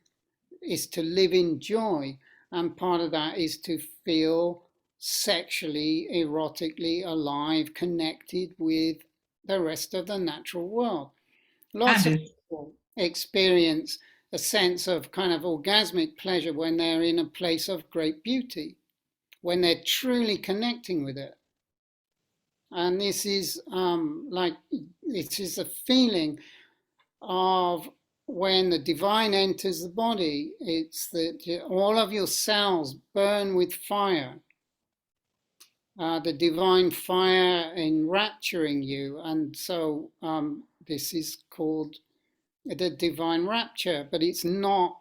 is to live in joy. And part of that is to feel sexually, erotically alive, connected with the rest of the natural world. Lots of people experience a sense of kind of orgasmic pleasure when they're in a place of great beauty, when they're truly connecting with it. And this is it is a feeling of when the divine enters the body. It's that all of your cells burn with fire, the divine fire enrapturing you. And so this is called the divine rapture, but it's not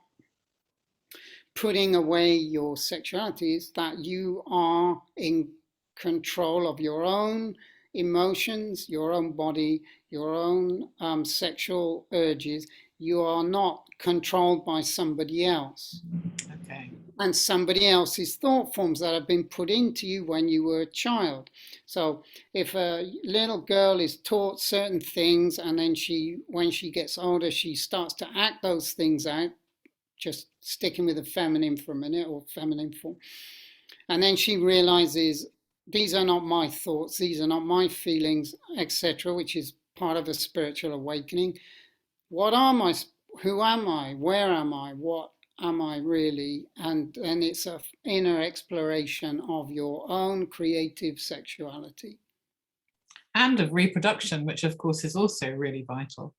putting away your sexuality. It's that you are in control of your own emotions, your own body, your own sexual urges. You are not controlled by somebody else. Okay. And somebody else's thought forms that have been put into you when you were a child. So if a little girl is taught certain things and then when she gets older, she starts to act those things out, just sticking with the feminine for a minute, or feminine form. And then she realizes, these are not my thoughts, these are not my feelings, etc., which is part of a spiritual awakening. What am I? Who am I? Where am I? What am I really? And it's an inner exploration of your own creative sexuality. And of reproduction, which of course is also really vital.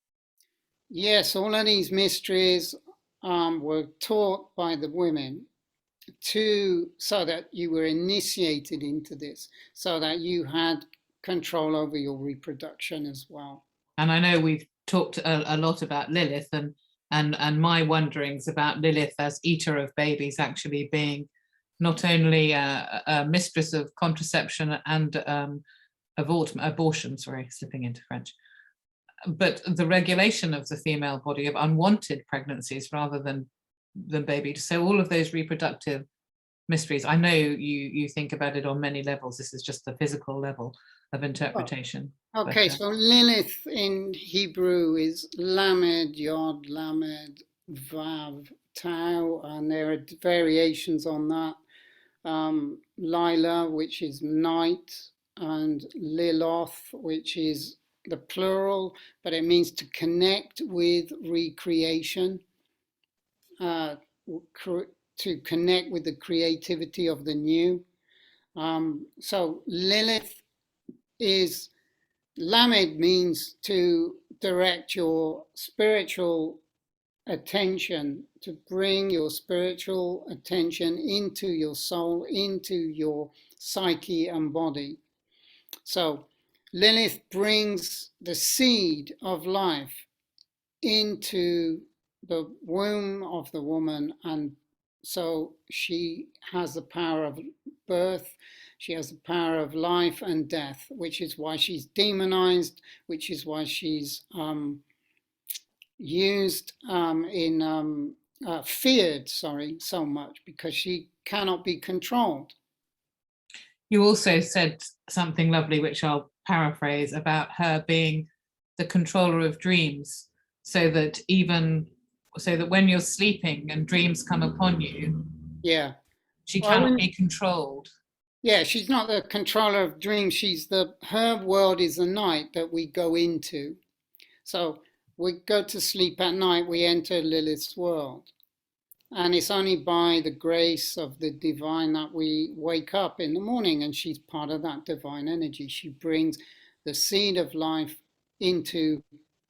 Yes, all of these mysteries were taught by the women so that you were initiated into this, so that you had control over your reproduction as well. And I know we've talked a lot about Lilith and my wonderings about Lilith as eater of babies actually being not only a mistress of contraception and abortion, slipping into French, but the regulation of the female body of unwanted pregnancies rather than babies. So all of those reproductive mysteries, I know you think about it on many levels. This is just the physical level of interpretation. Okay, so Lilith in Hebrew is Lamed, Yod, Lamed, Vav, Tau, and there are variations on that. Lila, which is night, and Liloth, which is the plural, but it means to connect with recreation, to connect with the creativity of the new. So Lilith is, Lamed means to direct your spiritual attention, to bring your spiritual attention into your soul, into your psyche and body. So Lilith brings the seed of life into the womb of the woman, and so she has the power of birth, she has the power of life and death, which is why she's demonized, which is why she's feared so much, because she cannot be controlled. You also said something lovely, which I'll paraphrase, about her being the controller of dreams, so that when you're sleeping and dreams come upon you, she cannot be controlled. Yeah, she's not the controller of dreams. Her world is the night that we go into. So we go to sleep at night, we enter Lilith's world. And it's only by the grace of the divine that we wake up in the morning, and she's part of that divine energy. She brings the seed of life into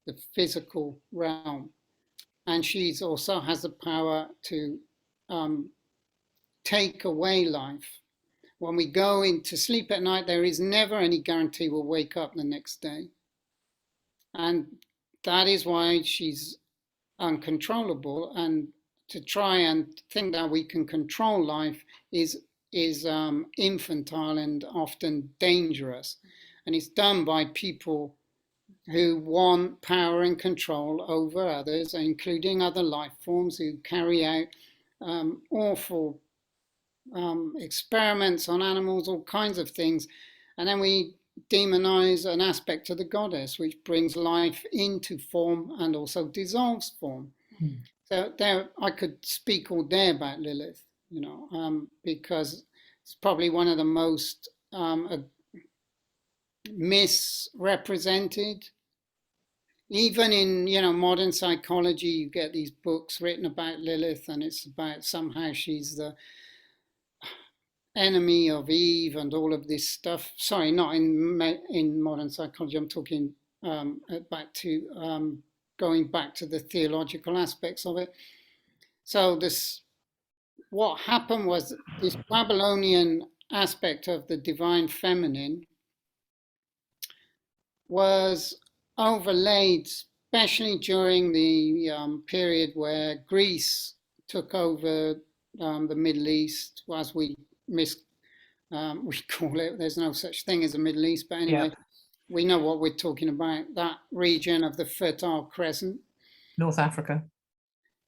the physical realm. And she also has the power to take away life. When we go into sleep at night, there is never any guarantee we'll wake up the next day. And that is why she's uncontrollable. And to try and think that we can control life is infantile and often dangerous. And it's done by people who want power and control over others, including other life forms, who carry out awful experiments on animals, all kinds of things. And then we demonize an aspect of the goddess, which brings life into form and also dissolves form. So there, I could speak all day about Lilith, because it's probably one of the most misrepresented. Even in modern psychology, you get these books written about Lilith, and it's about somehow she's the enemy of Eve and all of this stuff. Sorry, not in modern psychology. I'm talking back to going back to the theological aspects of it. So what happened was this Babylonian aspect of the divine feminine was overlaid, especially during the period where Greece took over the Middle East, as we call it. There's no such thing as a Middle East, but anyway, we know what we're talking about, that region of the Fertile Crescent. North Africa.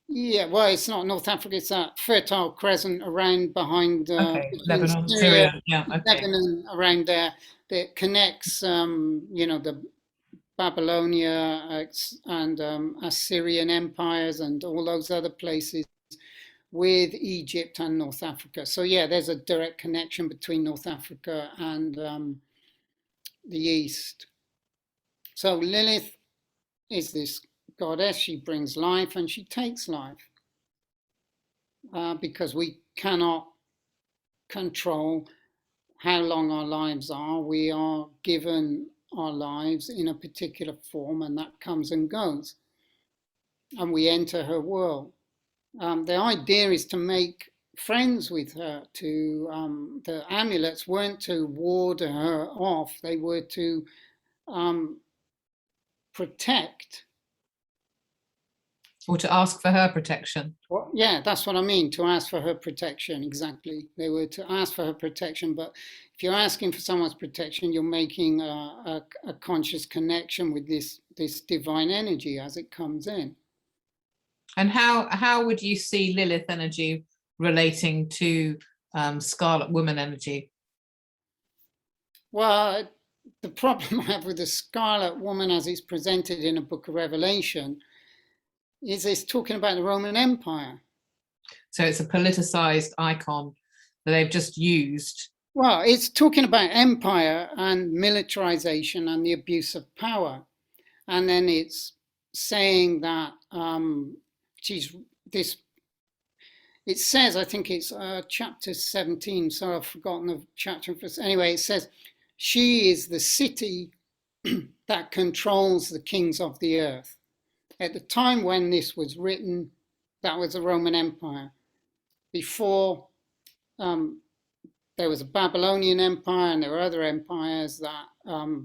Yeah, well, it's not North Africa, it's that Fertile Crescent around behind Lebanon, Syria, Lebanon, around there, that connects, the Babylonia and Assyrian empires and all those other places with Egypt and North Africa. So yeah, there's a direct connection between North Africa and the East. So Lilith is this goddess. She brings life and she takes life, because we cannot control how long our lives are. We are given our lives in a particular form, and that comes and goes, and we enter her world. The idea is to make friends with her. The amulets weren't to ward her off, they were to protect. Or to ask for her protection. Well, yeah, that's what I mean, to ask for her protection, exactly. They were to ask for her protection, but if you're asking for someone's protection, you're making a conscious connection with this divine energy as it comes in. And how would you see Lilith energy relating to Scarlet Woman energy? Well, the problem I have with the Scarlet Woman as it's presented in the Book of Revelation is it's talking about the Roman Empire. So it's a politicized icon that they've just used. Well, it's talking about empire and militarization and the abuse of power. And then it's saying that it says, I think it's chapter 17, so I've forgotten the chapter. Anyway, it says, she is the city that controls the kings of the earth. At the time when this was written, that was the Roman Empire. Before, there was a Babylonian Empire, and there were other empires that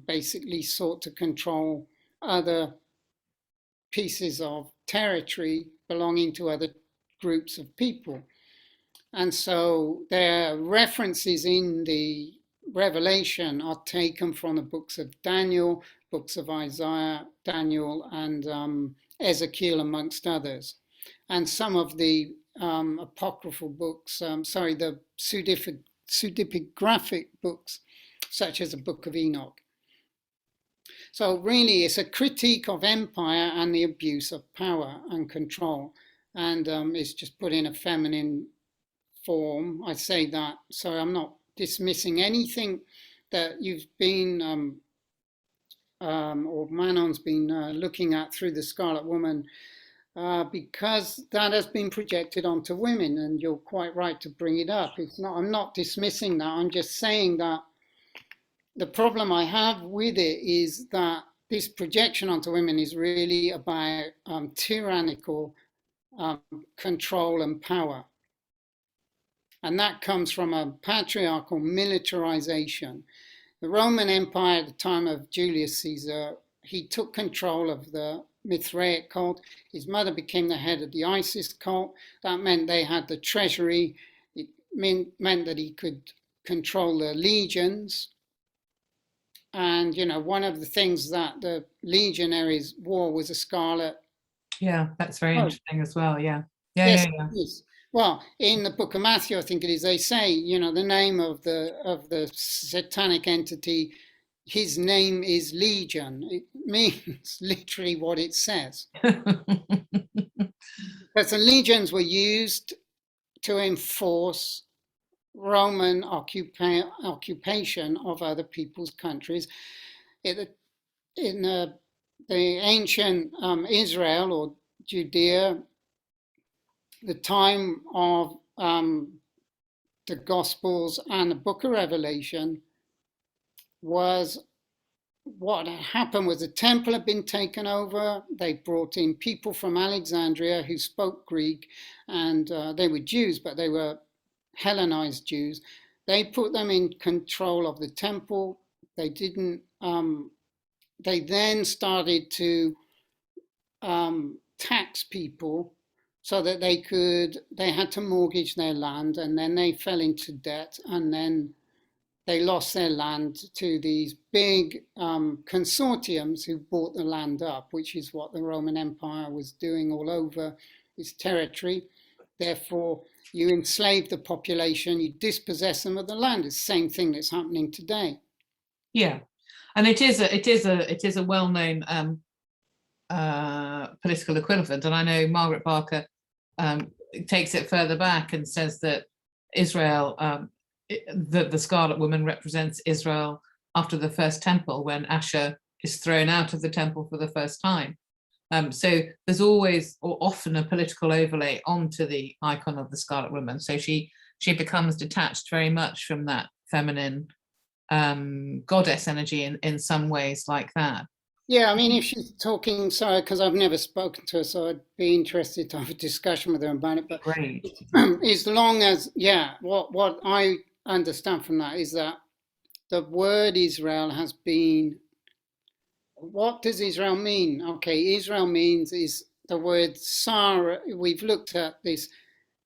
basically sought to control other pieces of territory belonging to other groups of people. And so their references in the Revelation are taken from the books of Daniel, books of Isaiah, Daniel, and Ezekiel, amongst others. And some of the apocryphal books, the pseudepigraphic books, such as the Book of Enoch. So really, it's a critique of empire and the abuse of power and control. And it's just put in a feminine form. I say that, so I'm not dismissing anything that you've been, or Manon's been looking at through the Scarlet Woman, because that has been projected onto women, and you're quite right to bring it up. I'm not dismissing that. I'm just saying that the problem I have with it is that this projection onto women is really about tyrannical control and power. And that comes from a patriarchal militarization. The Roman Empire at the time of Julius Caesar, he took control of the Mithraic cult. His mother became the head of the Isis cult. That meant they had the treasury. It meant that he could control the legions. And, one of the things that the legionaries wore was a scarlet. Yeah, that's very interesting as well, yeah. Yes, Yeah. it is. Well, in the book of Matthew, I think it is, they say, you know, the name of the satanic entity, his name is Legion. It means literally what it says. Because the legions were used to enforce Roman occupation of other people's countries. In the ancient Israel or Judea, the time of the Gospels and the book of Revelation was what had happened was the temple had been taken over. They brought in people from Alexandria who spoke Greek, and they were Jews, but they were Hellenized Jews. They put them in control of the temple. They didn't. They then started to tax people so that they had to mortgage their land, and then they fell into debt, and then they lost their land to these big consortiums who bought the land up, which is what the Roman Empire was doing all over its territory. Therefore, you enslave the population, you dispossess them of the land. It's the same thing that's happening today. Yeah, and it is a well-known political equivalent, and I know Margaret Barker takes it further back and says that Israel, the Scarlet Woman represents Israel after the first temple, when Asher is thrown out of the temple for the first time. So there's always or often a political overlay onto the icon of the Scarlet Woman. So she becomes detached very much from that feminine goddess energy in some ways like that. Yeah, I mean, if she's talking, sorry, because I've never spoken to her, so I'd be interested to have a discussion with her about it. But Great. as long as, yeah, what I understand from that is that the word Israel has been, what does Israel mean? Okay, Israel means is the word Sarah. We've looked at this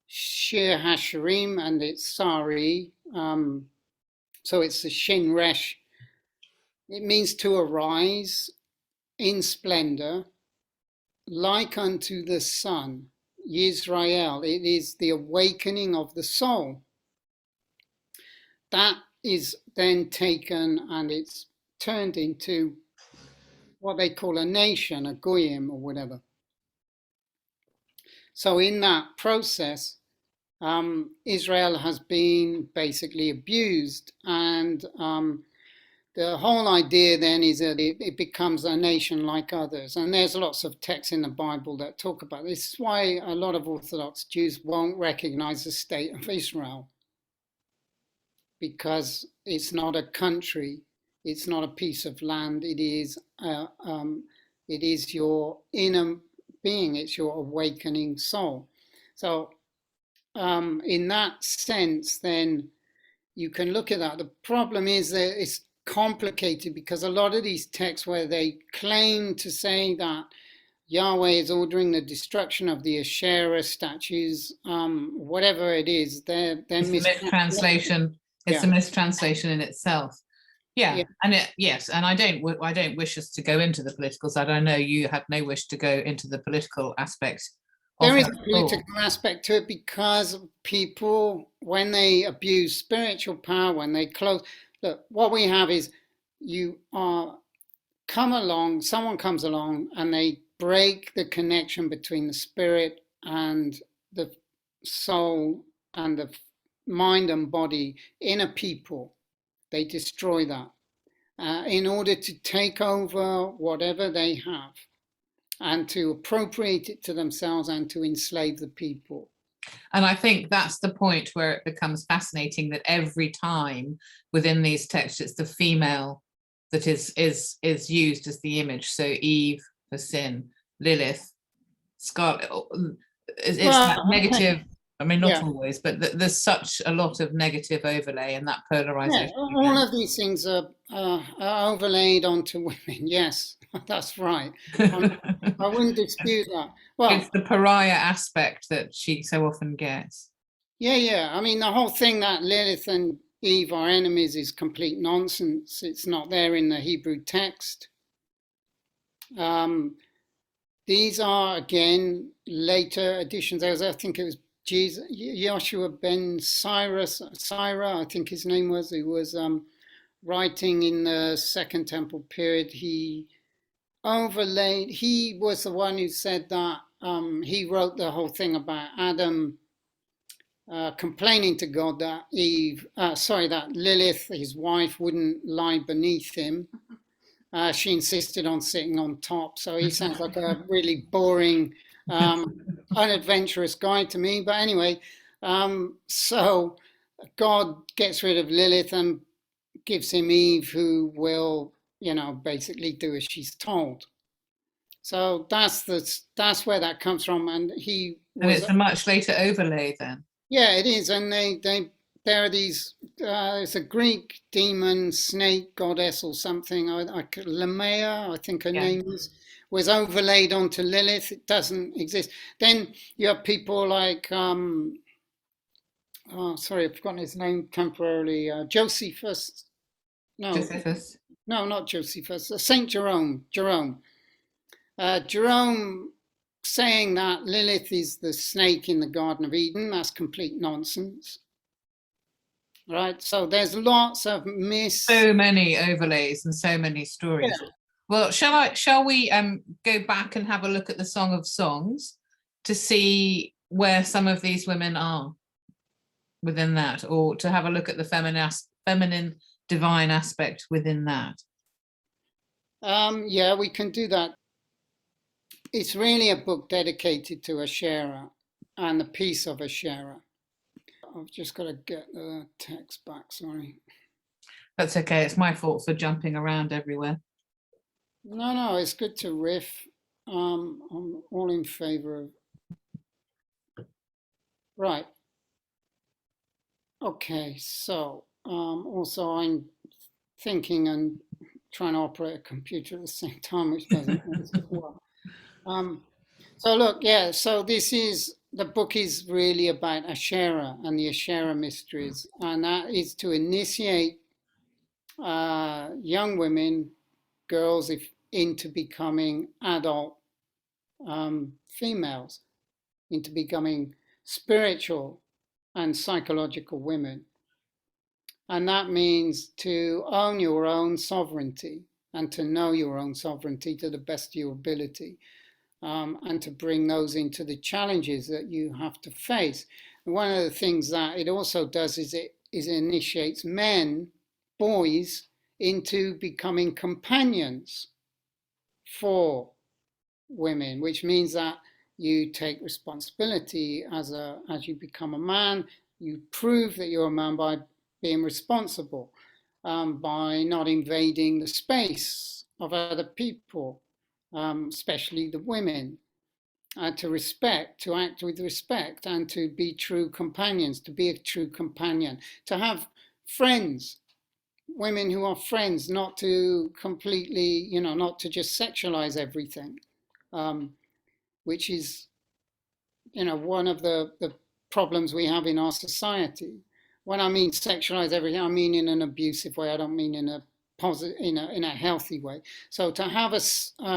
Shir Hasharim and it's Sari. So it's the Shin Resh. It means to arise in splendor, like unto the sun, Yisrael. It is the awakening of the soul. That is then taken and it's turned into what they call a nation, a goyim or whatever. So in that process, Israel has been basically abused, and the whole idea then is that it becomes a nation like others. And there's lots of texts in the Bible that talk about this. This is why a lot of Orthodox Jews won't recognize the state of Israel, because it's not a country, it's not a piece of land. It is your inner being, it's your awakening soul. So in that sense, then you can look at that. The problem is that it's complicated because a lot of these texts where they claim to say that Yahweh is ordering the destruction of the Asherah statues, whatever it is, they're it's a mistranslation. It's a mistranslation in itself. Yeah, and yes, and I don't wish us to go into the political side. I know you have no wish to go into the political aspect. There is a political aspect to it because people, when they abuse spiritual power, when they close, look, what we have is someone comes along and they break the connection between the spirit and the soul and the mind and body in a people. They destroy that in order to take over whatever they have and to appropriate it to themselves and to enslave the people. And I think that's the point where it becomes fascinating that every time within these texts, it's the female that is used as the image. So Eve for sin, Lilith, Scarlet. It's that negative. I mean, not always, but there's such a lot of negative overlay and that polarization. Yeah, all of these things are overlaid onto women. Yes, that's right. I wouldn't dispute that. Well, it's the pariah aspect that she so often gets. Yeah. I mean, the whole thing that Lilith and Eve are enemies is complete nonsense. It's not there in the Hebrew text. These are, again, later editions. I think it was Joshua ben Sira, I think his name was, who was writing in the Second Temple period. He was the one who said that he wrote the whole thing about Adam complaining to God that that Lilith, his wife, wouldn't lie beneath him. She insisted on sitting on top. So he sounds like a really boring, unadventurous guy to me. But anyway, so God gets rid of Lilith and gives him Eve, who will, basically do as she's told. So that's where that comes from. And it's a much later overlay then. Yeah, it is. And there are these, it's a Greek demon, snake, goddess or something, Lamea, I think her name was overlaid onto Lilith. It doesn't exist. Then you have people like, I've forgotten his name temporarily, Josephus. Josephus. No, not Josephus, Saint Jerome. Jerome saying that Lilith is the snake in the Garden of Eden. That's complete nonsense. Right, so there's lots of so many overlays and so many stories. Yeah. Well, shall we go back and have a look at the Song of Songs to see where some of these women are within that, or to have a look at the feminine divine aspect within that? Yeah, we can do that. It's really a book dedicated to Asherah and the piece of Asherah. I've just got to get the text back, sorry. That's okay, it's my fault for jumping around everywhere. No, it's good to riff. I'm all in favor of... Right. Okay, so also I'm thinking and trying to operate a computer at the same time, which doesn't work. So look, yeah, so the book is really about Asherah and the Asherah Mysteries, and that is to initiate young women, girls, into becoming adult females, into becoming spiritual and psychological women. And that means to own your own sovereignty and to know your own sovereignty to the best of your ability. And to bring those into the challenges that you have to face. And one of the things that it also does is it initiates men, boys, into becoming companions for women, which means that you take responsibility as you become a man. You prove that you're a man by being responsible, by not invading the space of other people. Especially the women, to act with respect, and to be true companions, to be a true companion, to have friends, women who are friends, not to completely, not to just sexualize everything, which is, one of the problems we have in our society. When I mean sexualize everything, I mean in an abusive way. I don't mean in a positive, in a healthy way. So to have a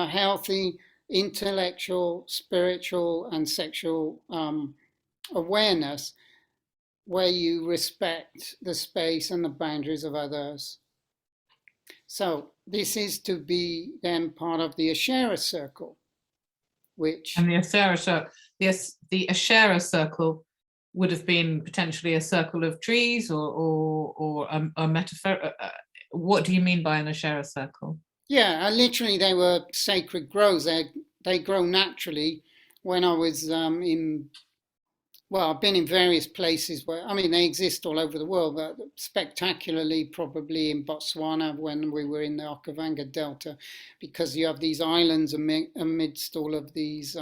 healthy intellectual, spiritual, and sexual awareness where you respect the space and the boundaries of others. So this is to be then part of the Asherah circle, which... And the Asherah circle would have been potentially a circle of trees or a metaphor. What do you mean by an Asherah circle? Yeah, literally they were sacred groves. They grow naturally. When I was I've been in various places where, they exist all over the world, but spectacularly probably in Botswana when we were in the Okavango Delta, because you have these islands amidst all of these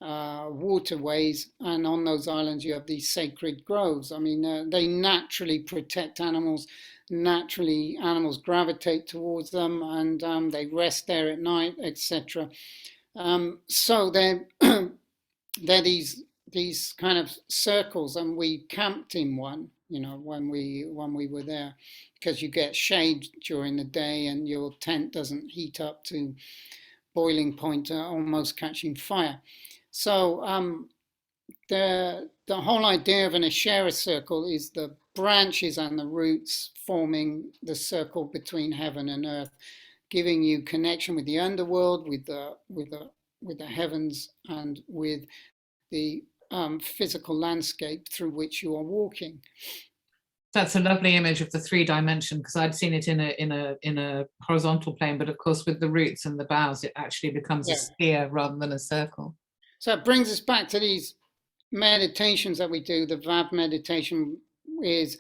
waterways, and on those islands you have these sacred groves. They naturally protect animals. Naturally, animals gravitate towards them, and they rest there at night, etc. So they're these kind of circles, and we camped in one, when we were there, because you get shade during the day and your tent doesn't heat up to boiling point, almost catching fire. So the whole idea of an Asherah circle is the branches and the roots forming the circle between heaven and earth, giving you connection with the underworld, with the heavens, and with the physical landscape through which you are walking. That's a lovely image of the 3-dimension, because I'd seen it in a horizontal plane, but of course with the roots and the boughs, it actually becomes a sphere rather than a circle. So it brings us back to these meditations that we do. The Vav meditation is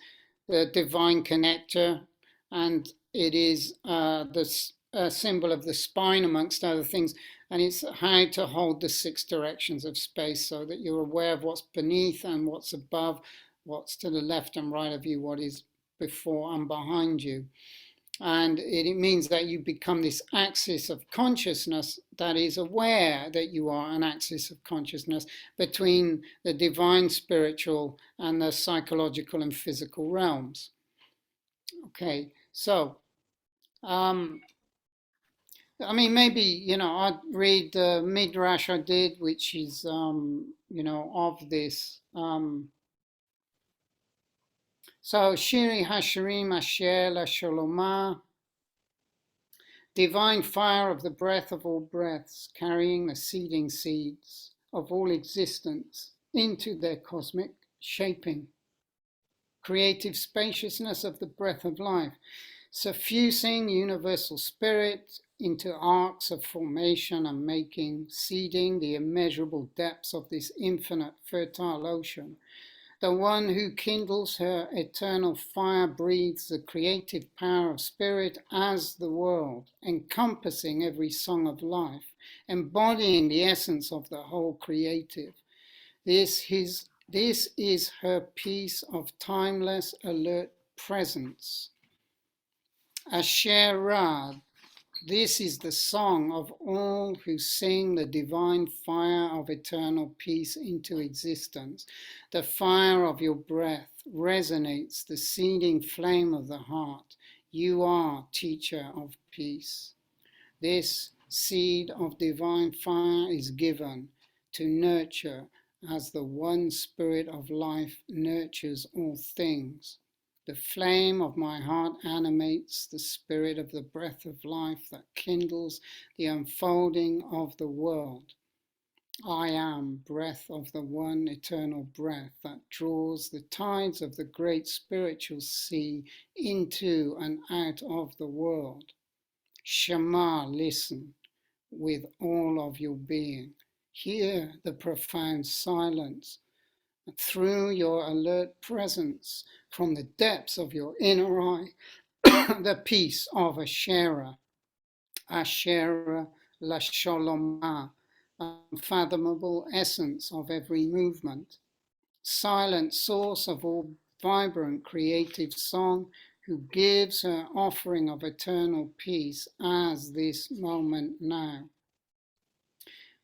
the divine connector, and it is the symbol of the spine, amongst other things. And it's how to hold the 6 directions of space so that you're aware of what's beneath and what's above, what's to the left and right of you, what is before and behind you. And it means that you become this axis of consciousness that is aware that you are an axis of consciousness between the divine spiritual and the psychological and physical realms. Okay, so I mean, maybe, you know, I'd read the Midrash I did, which is, you know, of this. So, Shiri Hashirim Asher La Sholomah, divine fire of the breath of all breaths, carrying the seeding seeds of all existence into their cosmic shaping. Creative spaciousness of the breath of life, suffusing universal spirit into arcs of formation and making, seeding the immeasurable depths of this infinite fertile ocean. The one who kindles her eternal fire breathes the creative power of spirit as the world, encompassing every song of life, embodying the essence of the whole creative. This is her piece of timeless, alert presence. Asherah, this is the song of all who sing the divine fire of eternal peace into existence. The fire of your breath resonates the seeding flame of the heart. You are teacher of peace. This seed of divine fire is given to nurture as the one spirit of life nurtures all things. The flame of my heart animates the spirit of the breath of life that kindles the unfolding of the world. I am breath of the one eternal breath that draws the tides of the great spiritual sea into and out of the world. Shema, listen with all of your being. Hear the profound silence. Through your alert presence, from the depths of your inner eye, the peace of Asherah, Asherah La Sholomah, unfathomable essence of every movement, silent source of all vibrant creative song, who gives her offering of eternal peace as this moment now.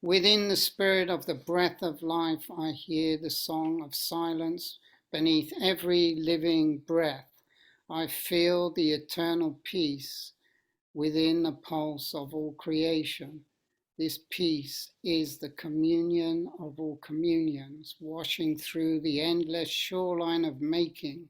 Within the spirit of the breath of life, I hear the song of silence. Beneath every living breath, I feel the eternal peace within the pulse of all creation. This peace is the communion of all communions, washing through the endless shoreline of making.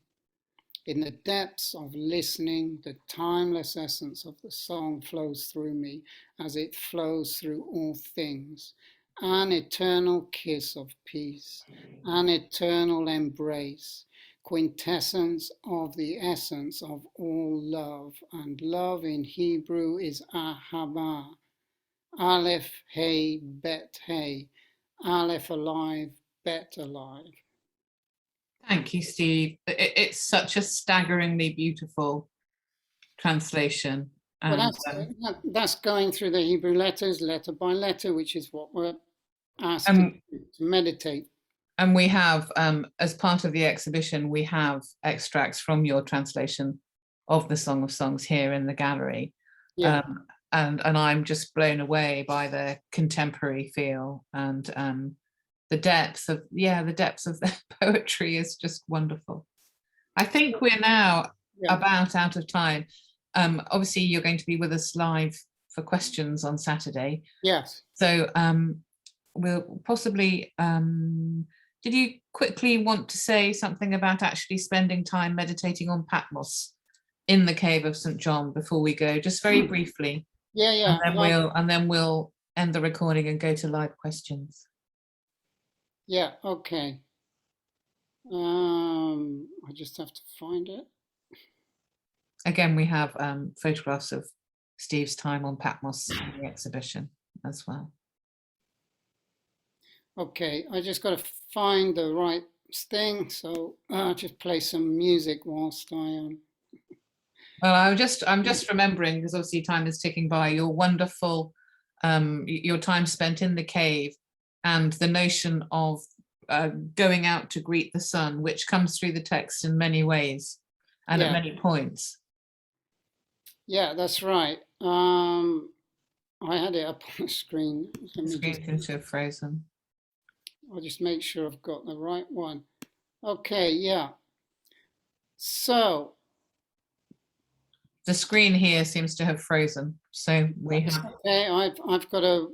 In the depths of listening, the timeless essence of the song flows through me as it flows through all things. An eternal kiss of peace, an eternal embrace, quintessence of the essence of all love. And love in Hebrew is ahava. Aleph, hey, bet, hey. Aleph alive, bet alive. Thank you, Steve. It's such a staggeringly beautiful translation. Well, that's going through the Hebrew letters, letter by letter, which is what we're asked to meditate. And we have, as part of the exhibition, we have extracts from your translation of the Song of Songs here in the gallery. Yeah. And I'm just blown away by the contemporary feel and the depth of the poetry is just wonderful. I think we're now about out of time. Obviously, you're going to be with us live for questions on Saturday. Yes. So we'll possibly, did you quickly want to say something about actually spending time meditating on Patmos in the cave of St. John before we go, just very briefly? Yeah. And then we'll end the recording and go to live questions. Yeah, okay. I just have to find it. Again, we have photographs of Steve's time on Patmos in the exhibition as well. Okay, I just got to find the right thing, so I'll just play some music whilst I am. Well, I'm just remembering, because obviously time is ticking by, your wonderful, your time spent in the cave and the notion of going out to greet the sun, which comes through the text in many ways and at many points. Yeah, that's right. I had it up on the screen. The screen seems to have frozen. I'll just make sure I've got the right one. Okay, yeah. So the screen here seems to have frozen. So we have. Okay, I've got a.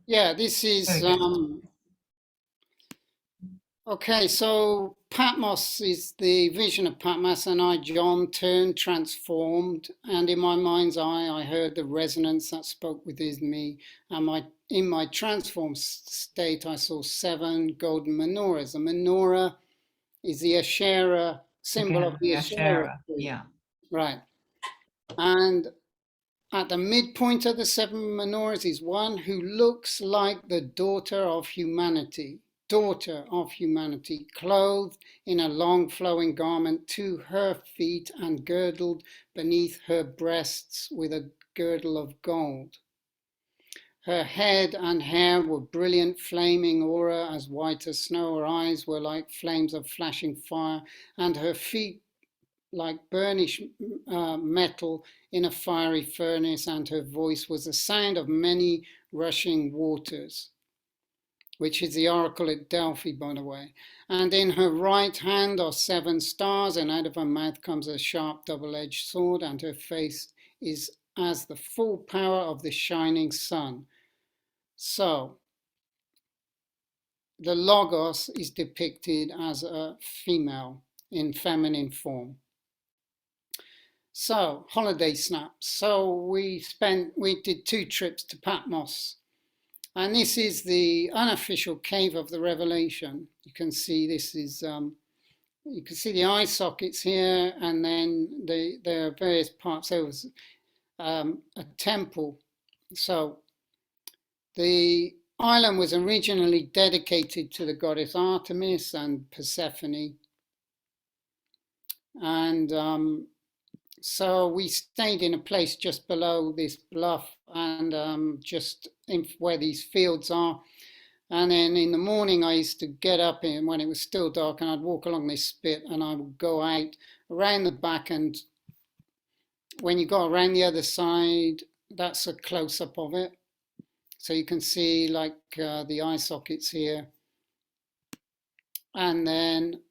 Yeah, this is. Okay, so Patmos is the vision of Patmos, and I, John, turned, transformed, and in my mind's eye, I heard the resonance that spoke within me. And in my transformed state, I saw 7 golden menorahs. A menorah is the Asherah symbol of the Asherah. Yeah. Right. And at the midpoint of the 7 menorahs is one who looks like the daughter of humanity, clothed in a long flowing garment to her feet and girdled beneath her breasts with a girdle of gold. Her head and hair were brilliant, flaming aura as white as snow. Her eyes were like flames of flashing fire, and her feet like burnished metal in a fiery furnace, and her voice was the sound of many rushing waters, which is the oracle at Delphi, by the way. And in her right hand are 7 stars, and out of her mouth comes a sharp double-edged sword, and her face is as the full power of the shining sun. So the Logos is depicted as a female in feminine form. So, holiday snaps. So we did 2 trips to Patmos. And this is the unofficial cave of the Revelation. You can see this is, you can see the eye sockets here, and then there are various parts. There was a temple. So the island was originally dedicated to the goddess Artemis and Persephone. And so we stayed in a place just below this bluff and just where these fields are. And then in the morning I used to get up when it was still dark, and I'd walk along this spit, and I would go out around the back, and when you go around the other side, that's a close-up of it. So you can see like the eye sockets here. And then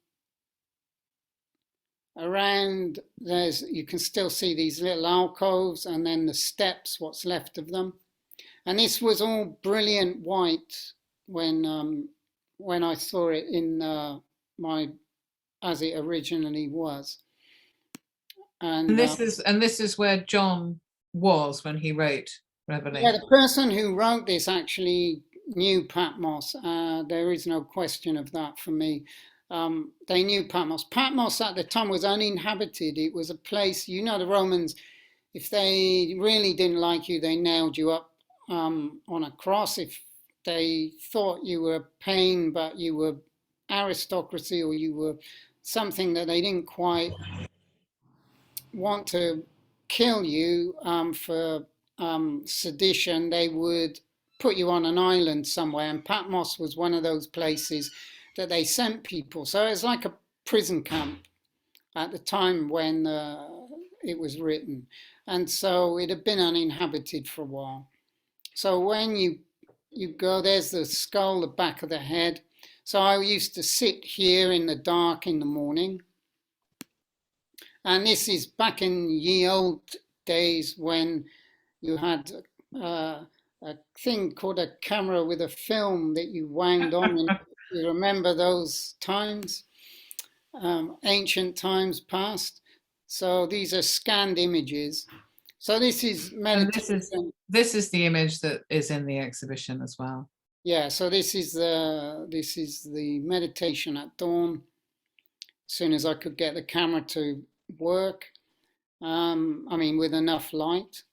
around you can still see these little alcoves, and then the steps, what's left of them. And this was all brilliant white when I saw it in as it originally was. And this is where John was when he wrote Revelation. Yeah, the person who wrote this actually knew Patmos. There is no question of that for me. They knew Patmos. Patmos at the time was uninhabited. It was a place, you know, the Romans, if they really didn't like you, they nailed you up on a cross. If they thought you were Pane, but you were aristocracy, or you were something that they didn't quite want to kill you for sedition, they would put you on an island somewhere. And Patmos was one of those places that they sent people. So it was like a prison camp at the time when it was written. And so it had been uninhabited for a while. So when you go, there's the skull, the back of the head. So I used to sit here in the dark in the morning, And this is back in ye old days when you had a thing called a camera with a film that you wound on. And you remember those times, ancient times past. So these are scanned images. So this is And meditation. this is the image that is in the exhibition as well. Yeah, so this is the meditation at dawn. As soon as I could get the camera to work, I mean, with enough light.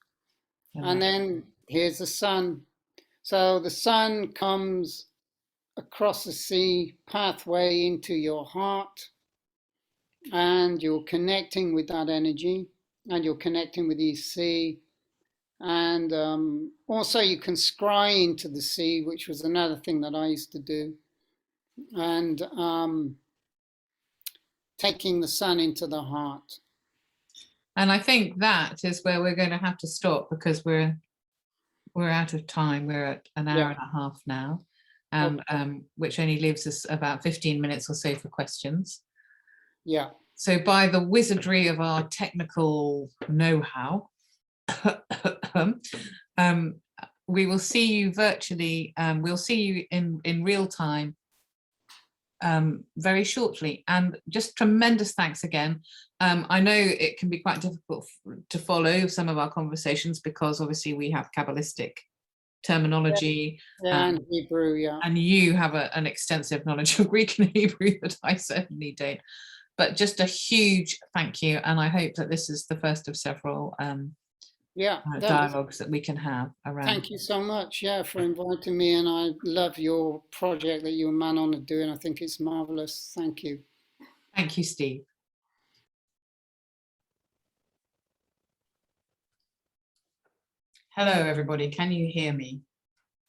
And then here's the sun. So the sun comes across the sea pathway into your heart, and you're connecting with that energy, and you're connecting with the sea. And also you can scry into the sea, which was another thing that I used to do. And taking the sun into the heart. And I think that is where we're going to have to stop, because we're out of time. We're at an hour and a half now, which only leaves us about 15 minutes or so for questions. Yeah. So by the wizardry of our technical know-how, we will see you virtually. We'll see you in real time very shortly. And just tremendous thanks again. I know it can be quite difficult to follow some of our conversations, because obviously we have Kabbalistic terminology, and Hebrew, and you have an extensive knowledge of Greek and Hebrew that I certainly don't. But just a huge thank you, and I hope that this is the first of several dialogues that we can have around. Thank you so much, for inviting me, and I love your project that you and Manon are doing. I think it's marvelous. Thank you. Thank you, Steve. Hello, everybody. Can you hear me?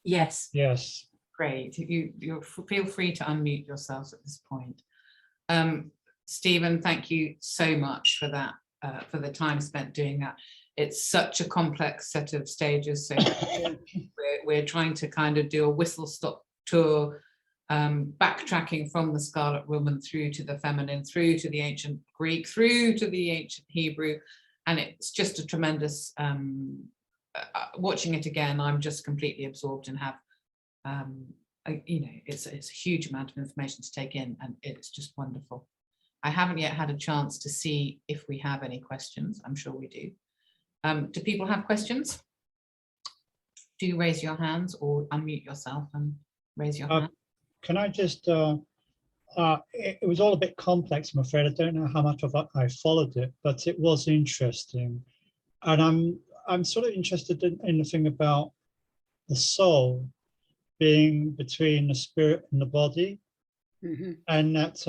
Yes. Yes. Great. You feel free to unmute yourselves at this point. Stephen, thank you so much for that, for the time spent doing that. It's such a complex set of stages, so we're trying to kind of do a whistle-stop tour, backtracking from the Scarlet Woman through to the feminine, through to the ancient Greek, through to the ancient Hebrew, and it's just a tremendous, watching it again, I'm just completely absorbed and have, it's a huge amount of information to take in, and it's just wonderful. I haven't yet had a chance to see if we have any questions. I'm sure we do. Do people have questions? Do raise your hands or unmute yourself and raise your hand. Can I just, it was all a bit complex, I'm afraid. I don't know how much of it I followed it, but it was interesting. And I'm sort of interested in the thing about the soul being between the spirit and the body. Mm-hmm. And that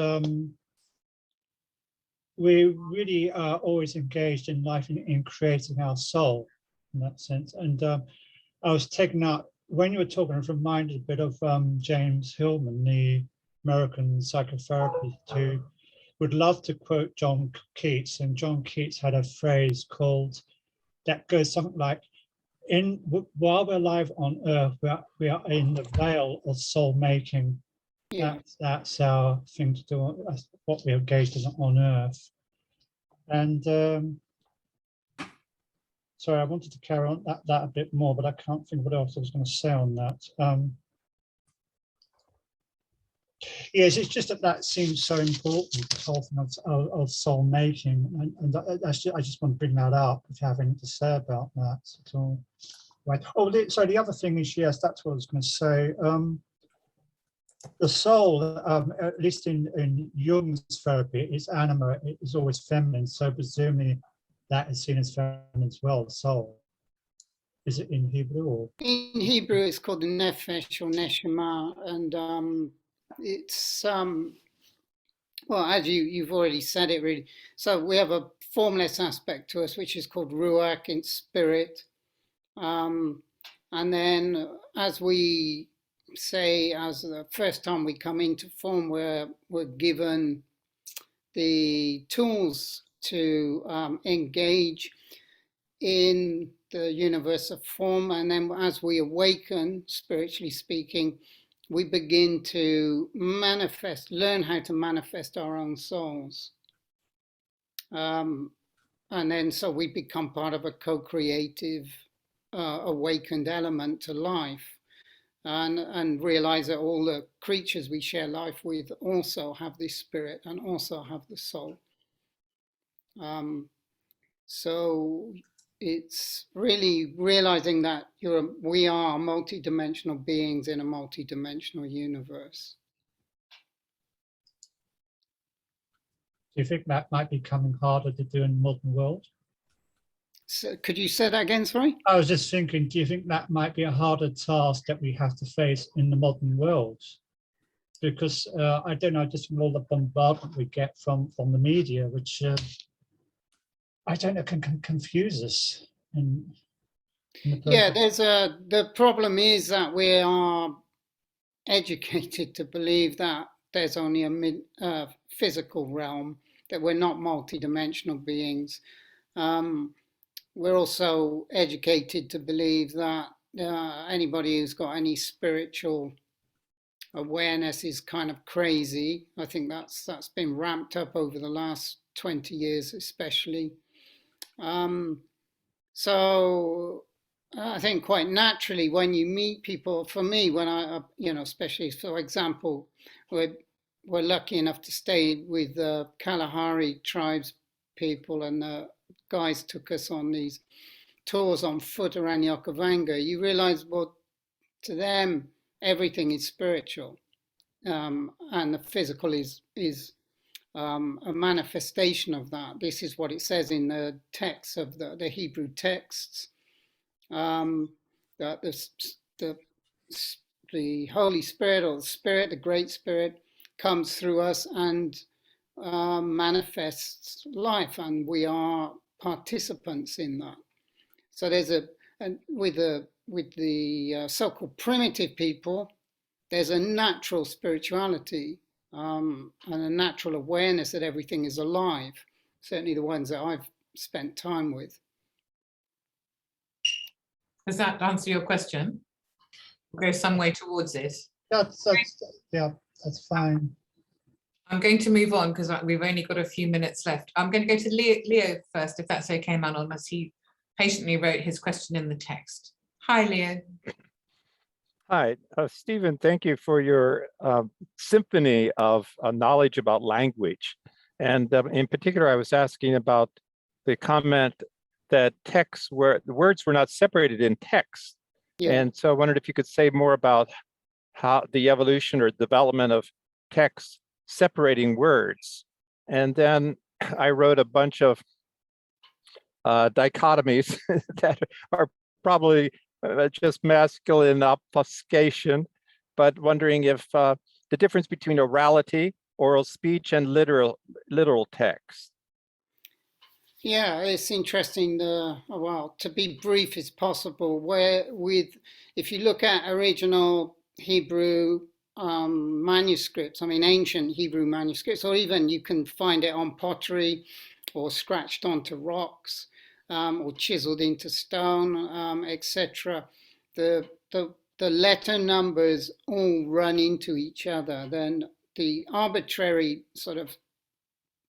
we really are always engaged in life in creating our soul in that sense. And I was taken out, when you were talking, I was reminded a bit of James Hillman, the American psychotherapist, who would love to quote John Keats. And John Keats had a phrase called, that goes something like, while we're alive on earth, we are in the veil of soul making. Yeah. That's our thing to do. That's what we're engaged in on earth. And sorry, I wanted to carry on that a bit more, but I can't think of what else I was going to say on that. Yes, it's just that seems so important, the whole thing of soul making, and I just want to bring that up if you have anything to say about that at all. Right. Oh, so the other thing is, yes, that's what I was going to say. The soul, at least in Jung's therapy, is anima, it is always feminine, so presumably that is seen as feminine as well, the soul. Is it in Hebrew? Or? In Hebrew, it's called the nefesh or neshama, and it's, well, as you've already said it, really. So we have a formless aspect to us, which is called ruach in spirit. And then as we say, as the first time we come into form, we're given the tools to engage in the universe of form. And then as we awaken, spiritually speaking, we begin to manifest, learn how to manifest our own souls. And then so we become part of a co-creative, awakened element to life, and realize that all the creatures we share life with also have this spirit and also have the soul. So it's really realizing that we are multidimensional beings in a multidimensional universe. Do you think that might be becoming harder to do in the modern world? So could you say that again, sorry? I was just thinking, do you think that might be a harder task that we have to face in the modern world? Because I don't know, just from all the bombardment we get from the media, which I don't know, can confuse us. Yeah, the problem is that we are educated to believe that there's only a physical realm, that we're not multidimensional beings. We're also educated to believe that anybody who's got any spiritual awareness is kind of crazy. I think that's been ramped up over the last 20 years, especially. So I think quite naturally when you meet people, for me, when I, especially for example, we're lucky enough to stay with the Kalahari tribes people, and the guys took us on these tours on foot around the Okavanga. You realize, well, to them, everything is spiritual, and the physical is a manifestation of that. This is what it says in the texts of the Hebrew texts, that the Holy Spirit, or the Spirit, the Great Spirit, comes through us and manifests life, and we are participants in that. So there's with the so-called primitive people, there's a natural spirituality and a natural awareness that everything is alive. Certainly the ones that I've spent time with. Does that answer your question? We'll go some way towards it. Yeah, that's fine. I'm going to move on because we've only got a few minutes left. I'm going to go to Leo first, if that's okay, Manon, as he patiently wrote his question in the text. Hi, Leo. Hi, Stephen, thank you for your symphony of knowledge about language. And in particular, I was asking about the comment that the words were not separated in text. Yeah. And so I wondered if you could say more about how the evolution or development of text separating words. And then I wrote a bunch of dichotomies that are probably just masculine obfuscation, but wondering if the difference between orality, oral speech, and literal text. Yeah, it's interesting. Well, to be brief as possible, if you look at original Hebrew manuscripts, I mean ancient Hebrew manuscripts, or even you can find it on pottery or scratched onto rocks, or chiseled into stone, etc. The letter numbers all run into each other. Then the arbitrary sort of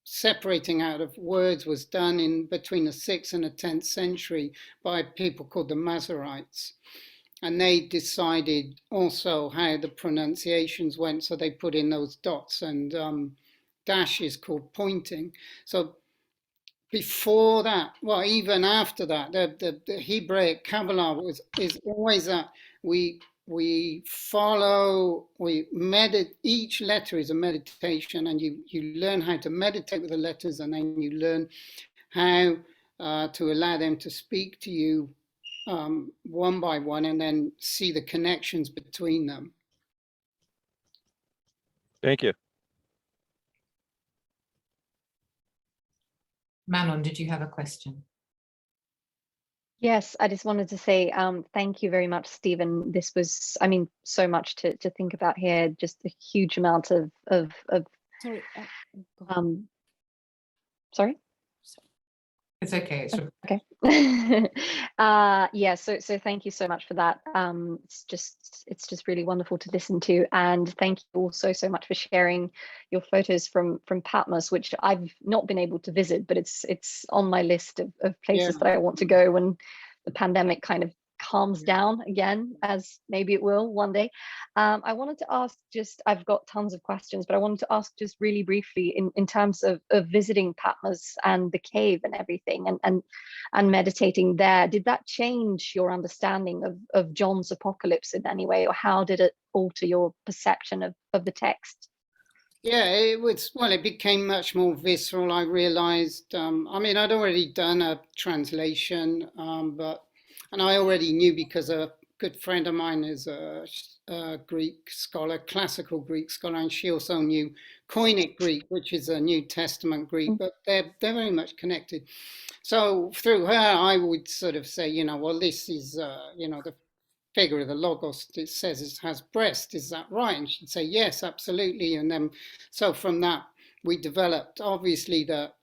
separating out of words was done in between the 6th and the 10th century by people called the Masoretes. And they decided also how the pronunciations went, so they put in those dots and dashes called pointing. So before that, well, even after that, the Hebraic Kabbalah is always that each letter is a meditation, and you learn how to meditate with the letters, and then you learn how to allow them to speak to you one by one, and then see the connections between them. Thank you. Manon, did you have a question? Yes, I just wanted to say thank you very much, Stephen. This was, I mean, so much to think about here, just a huge amount of Sorry. sorry? It's okay. It's Okay. Yeah, so thank you so much for that. It's just really wonderful to listen to, and thank you also so much for sharing your photos from Patmos, which I've not been able to visit, but it's on my list of places that I want to go when the pandemic kind of calms down again, as maybe it will one day. I wanted to ask, just, I've got tons of questions, but I wanted to ask just really briefly in terms of visiting Patmos and the cave and everything, and meditating there. Did that change your understanding of John's apocalypse in any way, or how did it alter your perception of the text? Yeah, it became much more visceral. I realized, I mean, I'd already done a translation, and I already knew, because a good friend of mine is a Greek scholar, classical Greek scholar, and she also knew Koine Greek, which is a New Testament Greek, but they're very much connected. So through her, I would sort of say, well, this is, the figure of the Logos, it says it has breast, is that right? And she'd say, yes, absolutely. And then, so from that, we developed, obviously, that,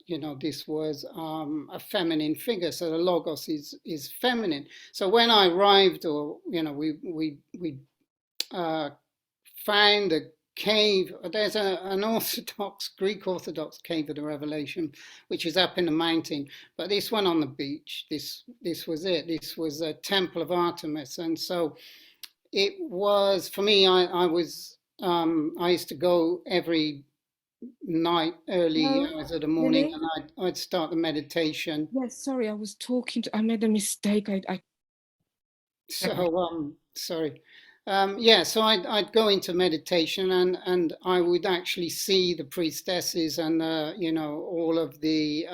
this was a feminine figure. So the Logos is feminine. So when I arrived, or, we found a cave, there's an Orthodox, Greek Orthodox cave of the Revelation, which is up in the mountain, but this one on the beach, this was it. This was a temple of Artemis. And so it was, for me, I used to go every night, early hours of the morning, and I'd start the meditation. Yes, sorry, I was talking to, I made a mistake. So, sorry. Yeah, so I'd go into meditation, and I would actually see the priestesses and, all of the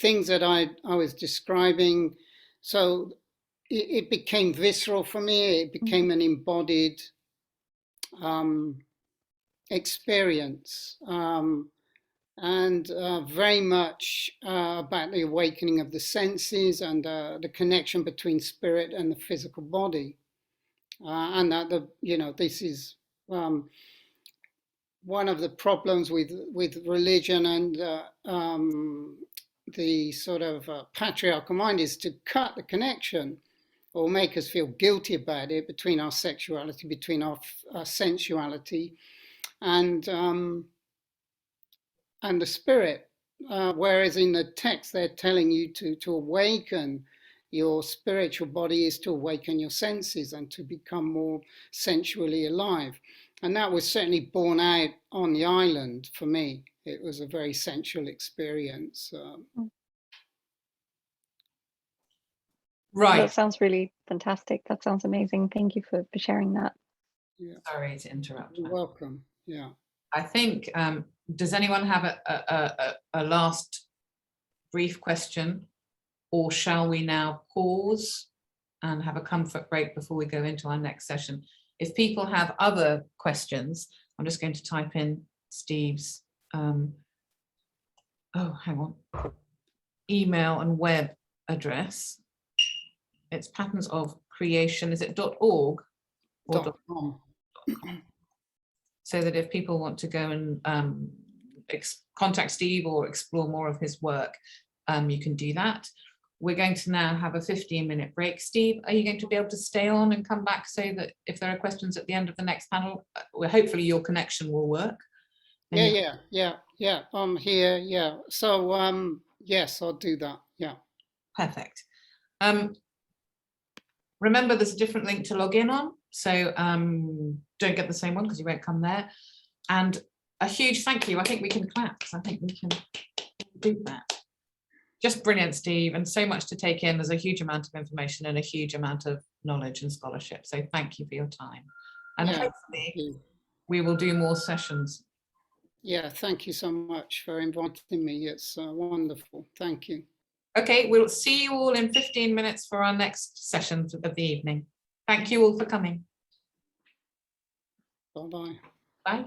things that I was describing. So it became visceral for me. It became an embodied experience, and very much about the awakening of the senses and the connection between spirit and the physical body. And that this is one of the problems with religion and the sort of patriarchal mind, is to cut the connection or make us feel guilty about it between our sexuality, between our sensuality, and the spirit. Whereas in the text, they're telling you to awaken your spiritual body, is to awaken your senses and to become more sensually alive. And that was certainly borne out on the island for me. It was a very sensual experience. Right. That sounds really fantastic. That sounds amazing. Thank you for sharing that. Yeah. Sorry to interrupt. You're welcome. Yeah. I think, does anyone have a last brief question? Or shall we now pause and have a comfort break before we go into our next session? If people have other questions, I'm just going to type in Steve's, email and web address. It's Patterns of Creation. Is it .org? Or .com. So that if people want to go and contact Steve or explore more of his work, you can do that. We're going to now have a 15-minute break. Steve, are you going to be able to stay on and come back so that if there are questions at the end of the next panel, hopefully your connection will work? Yeah. I'm here. Yeah. So yes, I'll do that. Yeah. Perfect. Remember, there's a different link to log in on, so don't get the same one because you won't come there. And a huge thank you. I think we can clap, because I think we can do that. Just brilliant, Steve, and so much to take in. There's a huge amount of information and a huge amount of knowledge and scholarship. So thank you for your time. And hopefully we will do more sessions. Yeah, thank you so much for inviting me. It's wonderful. Thank you. Okay, we'll see you all in 15 minutes for our next sessions of the evening. Thank you all for coming. Bye-bye. Bye.